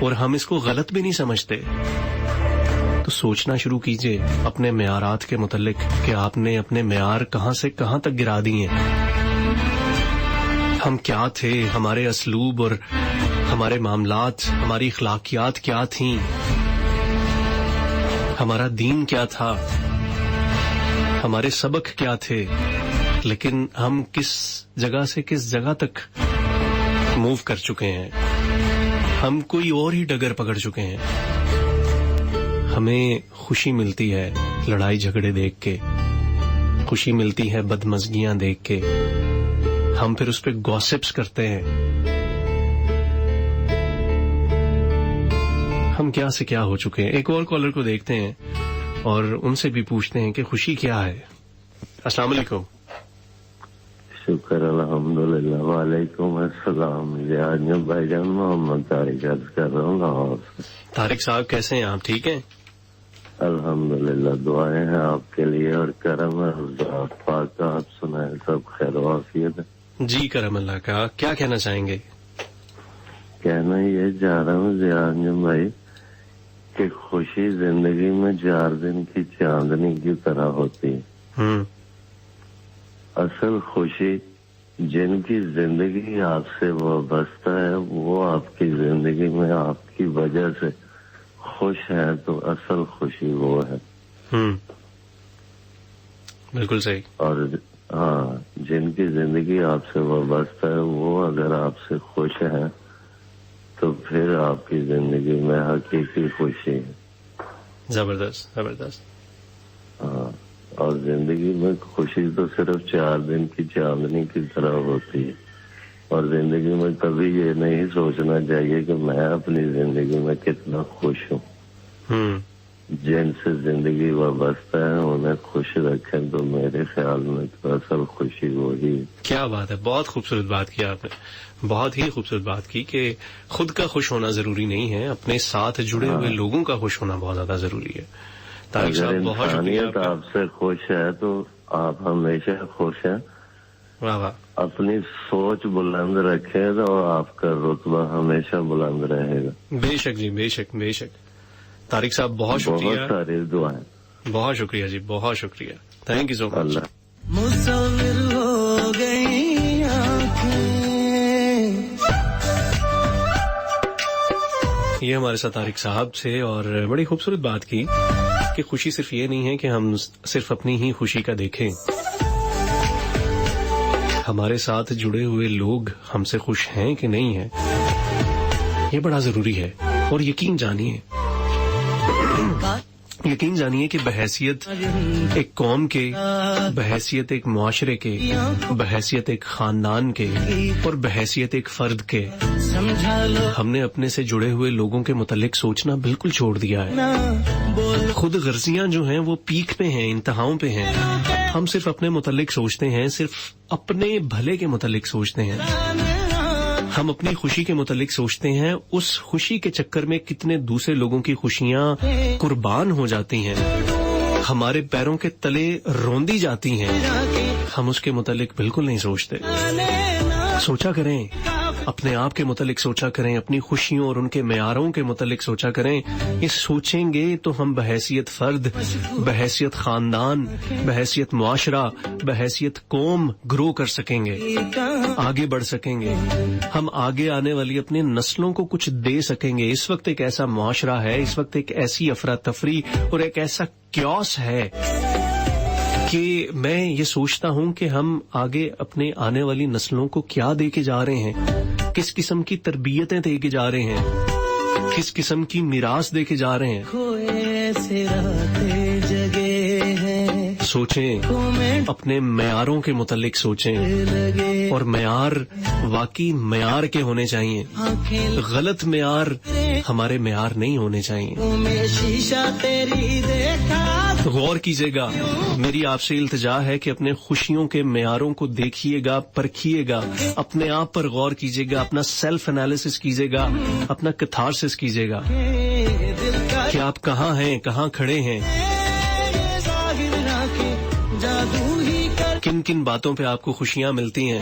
اور ہم اس کو غلط بھی نہیں سمجھتے. تو سوچنا شروع کیجئے اپنے معیارات کے متعلق کہ آپ نے اپنے معیار کہاں سے کہاں تک گرا دیے ہیں. ہم کیا تھے، ہمارے اسلوب اور ہمارے معاملات، ہماری اخلاقیات کیا تھیں، ہمارا دین کیا تھا، ہمارے سبق کیا تھے، لیکن ہم کس جگہ سے کس جگہ تک موو کر چکے ہیں. ہم کوئی اور ہی ڈگر پکڑ چکے ہیں. ہمیں خوشی ملتی ہے لڑائی جھگڑے دیکھ کے، خوشی ملتی ہے بدمزگیاں دیکھ کے، ہم پھر اس پہ گوسپس کرتے ہیں. ہم کیا سے کیا ہو چکے ہیں. ایک اور کالر کو دیکھتے ہیں اور ان سے بھی پوچھتے ہیں کہ خوشی کیا ہے. السلام علیکم. شکر الحمدللہ. وعلیکم السلام. بھائی جان محمد طارق عرض کر رہا ہوں لاہور سے. طارق صاحب کیسے ہیں آپ؟ ٹھیک ہیں؟ الحمدللہ دعائیں ہیں آپ کے لیے اور کرم ہے ذات پاک کا. آپ سنائیں سب خیر و عافیت ہے؟ جی کرم اللہ کا. کیا کہنا چاہیں گے؟ کہنا یہ چاہ رہا ہوں زیان بھائی کہ خوشی زندگی میں 4 دن کی چاندنی کی طرح ہوتی ہے. اصل خوشی جن کی زندگی آپ سے وابستہ ہے وہ آپ کی زندگی میں آپ کی وجہ سے خوش ہے تو اصل خوشی وہ ہے. بالکل صحیح. اور ہاں جن کی زندگی آپ سے وابستہ ہے وہ اگر آپ سے خوش ہے تو پھر آپ کی زندگی میں حقیقی خوشی ہے. زبردست زبردست. ہاں اور زندگی میں خوشی تو صرف 4 دن کی چاندنی کی طرح ہوتی ہے. اور زندگی میں کبھی یہ نہیں سوچنا چاہیے کہ میں اپنی زندگی میں کتنا خوش ہوں. جن سے زندگی وابستہ ہے انہیں خوش رکھیں تو میرے خیال میں تو اصل خوشی وہی. کیا بات ہے، بہت خوبصورت بات کی آپ نے، بہت ہی خوبصورت بات کی کہ خود کا خوش ہونا ضروری نہیں ہے، اپنے ساتھ جڑے ہوئے لوگوں کا خوش ہونا بہت زیادہ ضروری ہے. اگر انسانیت آپ سے خوش ہے تو آپ ہمیشہ خوش ہیں. واہ واہ. اپنی سوچ بلند رکھیں تو آپ کا رتبہ ہمیشہ بلند رہے گا. بے شک جی، بے شک بے شک. طارق صاحب بہت شکریہ. بہت ساری دعائیں. بہت شکریہ جی، بہت شکریہ. تھینک یو سو مچ. اللہ مصور ہو گئی آنکھیں. یہ ہمارے ساتھ طارق صاحب سے، اور بڑی خوبصورت بات کی کہ خوشی صرف یہ نہیں ہے کہ ہم صرف اپنی ہی خوشی کا دیکھیں، ہمارے ساتھ جڑے ہوئے لوگ ہم سے خوش ہیں کہ نہیں ہیں یہ بڑا ضروری ہے. اور یقین جانیے یقین جانیے کہ بحیثیت ایک قوم کے، بحیثیت ایک معاشرے کے، بحیثیت ایک خاندان کے اور بحیثیت ایک فرد کے، ہم نے اپنے سے جڑے ہوئے لوگوں کے متعلق سوچنا بالکل چھوڑ دیا ہے. خود غرضیاں جو ہیں وہ پیک پہ ہیں، انتہاؤں پہ ہیں. ہم صرف اپنے متعلق سوچتے ہیں، صرف اپنے بھلے کے متعلق سوچتے ہیں. ہم اپنی خوشی کے متعلق سوچتے ہیں، اس خوشی کے چکر میں کتنے دوسرے لوگوں کی خوشیاں قربان ہو جاتی ہیں، ہمارے پیروں کے تلے روندی جاتی ہیں. ہم اس کے متعلق بالکل نہیں سوچتے. سوچا کریں، اپنے آپ کے متعلق سوچا کریں، اپنی خوشیوں اور ان کے معیاروں کے متعلق سوچا کریں. یہ سوچیں گے تو ہم بحیثیت فرد، بحیثیت خاندان، بحیثیت معاشرہ، بحیثیت قوم گرو کر سکیں گے، آگے بڑھ سکیں گے. ہم آگے آنے والی اپنی نسلوں کو کچھ دے سکیں گے. اس وقت ایک ایسا معاشرہ ہے، اس وقت ایک ایسی افراتفری اور ایک ایسا کیوس ہے کہ میں یہ سوچتا ہوں کہ ہم آگے اپنے آنے والی نسلوں کو کیا دے کے جا رہے ہیں، کس قسم کی تربیتیں دے کے جا رہے ہیں، کس قسم کی میراث دے کے جا رہے ہیں. سوچیں، اپنے معیاروں کے متعلق سوچیں، اور معیار واقعی معیار کے ہونے چاہیے. غلط معیار ہمارے معیار نہیں ہونے چاہیے. غور کیجیے گا، میری آپ سے التجا ہے کہ اپنے خوشیوں کے معیاروں کو دیکھیے گا، پرکھیے گا، اپنے آپ پر غور کیجیے گا، اپنا سیلف انالیسس کیجیے گا، اپنا کتھارسس کیجیے گا کہ آپ کہاں ہیں، کہاں کھڑے ہیں، کن کن باتوں پہ آپ کو خوشیاں ملتی ہیں.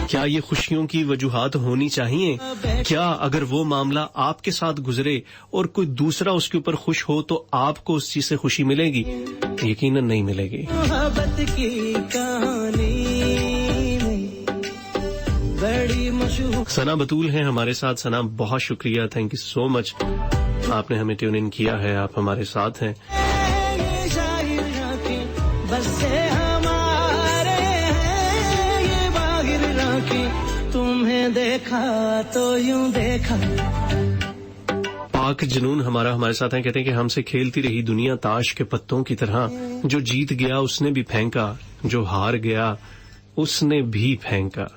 کیا یہ خوشیوں کی وجوہات ہونی چاہیے؟ کیا اگر وہ معاملہ آپ کے ساتھ گزرے اور کوئی دوسرا اس کے اوپر خوش ہو تو آپ کو اس چیز سے خوشی ملے گی؟ یقیناً نہیں ملے گی. ثنا بطول ہیں ہمارے ساتھ. ثنا، بہت شکریہ، تھینک یو سو مچ، آپ نے ہمیں ٹیون ان کیا ہے، آپ ہمارے ساتھ ہیں. تمہیں دیکھا تو یوں دیکھا. پاک جنون ہمارے ساتھ ہیں، کہتے ہیں کہ ہم سے کھیلتی رہی دنیا تاش کے پتوں کی طرح، جو جیت گیا اس نے بھی پھینکا، جو ہار گیا اس نے بھی پھینکا.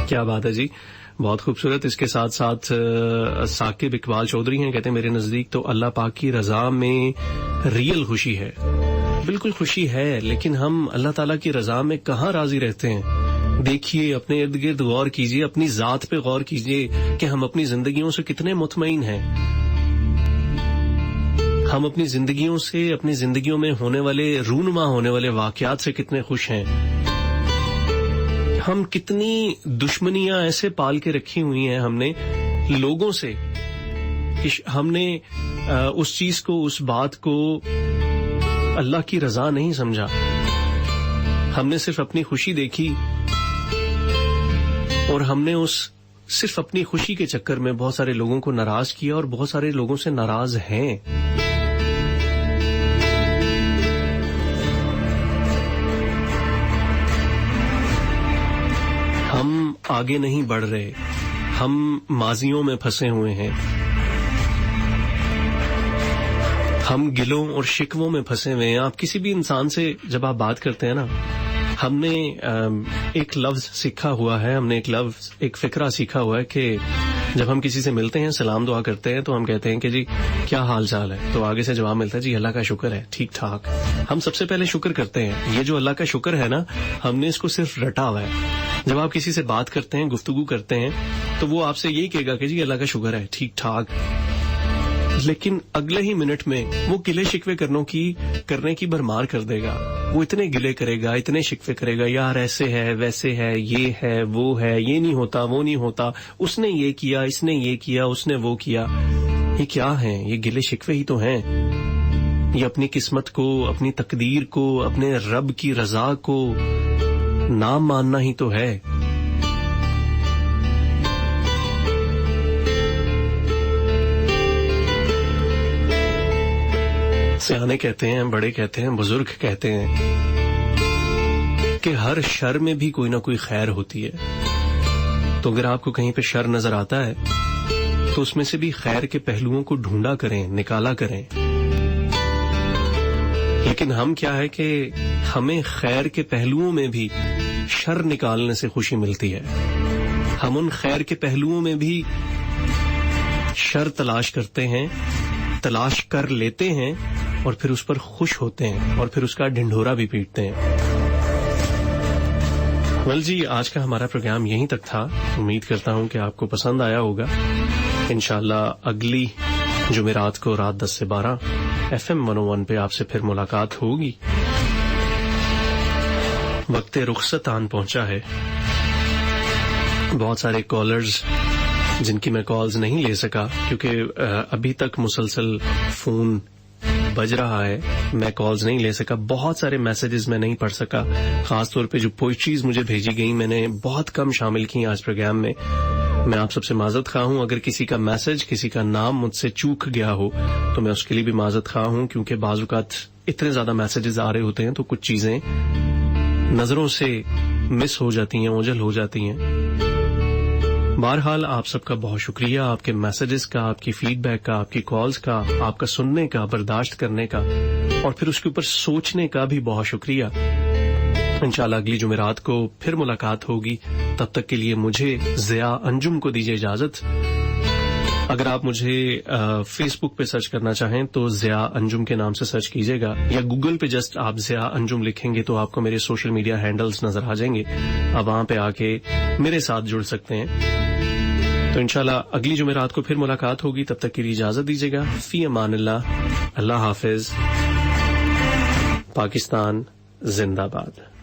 کیا بات ہے جی، بہت خوبصورت. اس کے ساتھ ساتھ ثاقب اقبال چودھری ہیں، کہتے ہیں میرے نزدیک تو اللہ پاک کی رضا میں ریئل خوشی ہے. بالکل خوشی ہے، لیکن ہم اللہ تعالیٰ کی رضا میں کہاں راضی رہتے ہیں. دیکھیے، اپنے ارد گرد غور کیجیے، اپنی ذات پہ غور کیجیے کہ ہم اپنی زندگیوں سے کتنے مطمئن ہیں. ہم اپنی زندگیوں سے، اپنی زندگیوں میں ہونے والے رونما ہونے والے واقعات سے کتنے خوش ہیں. ہم کتنی دشمنیاں ایسے پال کے رکھی ہوئی ہیں ہم نے لوگوں سے کہ ہم نے اس چیز کو، اس بات کو اللہ کی رضا نہیں سمجھا. ہم نے صرف اپنی خوشی دیکھی اور ہم نے اس صرف اپنی خوشی کے چکر میں بہت سارے لوگوں کو ناراض کیا اور بہت سارے لوگوں سے ناراض ہیں. ہم آگے نہیں بڑھ رہے، ہم ماضیوں میں پھنسے ہوئے ہیں، ہم گلوں اور شکووں میں پھنسے ہوئے ہیں. آپ کسی بھی انسان سے جب آپ بات کرتے ہیں نا، ہم نے ایک لفظ سیکھا ہوا ہے، ہم نے ایک فقرہ سیکھا ہوا ہے کہ جب ہم کسی سے ملتے ہیں، سلام دعا کرتے ہیں، تو ہم کہتے ہیں کہ جی کیا حال چال ہے، تو آگے سے جواب ملتا ہے جی اللہ کا شکر ہے، ٹھیک ٹھاک. ہم سب سے پہلے شکر کرتے ہیں. یہ جو اللہ کا شکر ہے نا، ہم نے اس کو صرف رٹا ہوا ہے. جب آپ کسی سے بات کرتے ہیں، گفتگو کرتے ہیں، تو وہ آپ سے یہی کہے گا کہ جی اللہ کا شکر ہے، ٹھیک ٹھاک. لیکن اگلے ہی منٹ میں وہ گلے شکوے کرنے کی بھرمار کر دے گا. وہ اتنے گلے کرے گا، اتنے شکوے کرے گا، یار ایسے ہے، ویسے ہے، یہ ہے، وہ ہے، یہ نہیں ہوتا، وہ نہیں ہوتا، اس نے یہ کیا، اس نے یہ کیا، اس نے وہ کیا. یہ کیا ہیں؟ یہ گلے شکوے ہی تو ہیں. یہ اپنی قسمت کو، اپنی تقدیر کو، اپنے رب کی رضا کو نہ ماننا ہی تو ہے. سیانے کہتے ہیں، بڑے کہتے ہیں، بزرگ کہتے ہیں کہ ہر شر میں بھی کوئی نہ کوئی خیر ہوتی ہے. تو اگر آپ کو کہیں پہ شر نظر آتا ہے تو اس میں سے بھی خیر کے پہلوؤں کو ڈھونڈا کریں, نکالا کریں. لیکن ہم کیا ہے کہ ہمیں خیر کے پہلوؤں میں بھی شر نکالنے سے خوشی ملتی ہے. ہم ان خیر کے پہلوؤں میں بھی شر تلاش کرتے ہیں, تلاش کر لیتے ہیں اور پھر اس پر خوش ہوتے ہیں اور پھر اس کا ڈھنڈورا بھی پیٹتے ہیں. جی آج کا ہمارا پروگرام یہیں تک تھا. امید کرتا ہوں کہ آپ کو پسند آیا ہوگا. انشاءاللہ اگلی جمعرات کو رات 10 سے 12 FM 101 پہ آپ سے پھر ملاقات ہوگی. وقت رخصت آن پہنچا ہے. بہت سارے کالرز جن کی میں کالز نہیں لے سکا کیونکہ ابھی تک مسلسل فون بج رہا ہے, میں کالز نہیں لے سکا. بہت سارے میسیجز میں نہیں پڑھ سکا. خاص طور پہ جو پوئٹریز مجھے بھیجی گئیں میں نے بہت کم شامل کی آج پروگرام میں. میں آپ سب سے معذرت خواہ ہوں. اگر کسی کا میسج, کسی کا نام مجھ سے چوک گیا ہو تو میں اس کے لیے بھی معذرت خواہ ہوں, کیونکہ بعض اوقات اتنے زیادہ میسیجز آ رہے ہوتے ہیں تو کچھ چیزیں نظروں سے مس ہو جاتی ہیں, اوجھل ہو جاتی ہیں. بہرحال آپ سب کا بہت شکریہ, آپ کے میسیجز کا, آپ کی فیڈ بیک کا, آپ کی کالز کا, آپ کا سننے کا, برداشت کرنے کا اور پھر اس کے اوپر سوچنے کا بھی بہت شکریہ. انشاءاللہ اگلی جمعرات کو پھر ملاقات ہوگی. تب تک کے لیے مجھے ضیاء انجم کو دیجیے اجازت. اگر آپ مجھے فیس بک پہ سرچ کرنا چاہیں تو ضیاء انجم کے نام سے سرچ کیجیے گا, یا گوگل پہ جسٹ آپ ضیاء انجم لکھیں گے تو آپ کو میرے سوشل میڈیا ہینڈلز نظر آ جائیں گے. آپ وہاں پہ آ کے میرے ساتھ جڑ سکتے ہیں. تو انشاءاللہ اگلی جمعرات کو پھر ملاقات ہوگی. تب تک کے لیے اجازت دیجیے گا. فی امان اللہ. اللہ حافظ. پاکستان زندہ باد.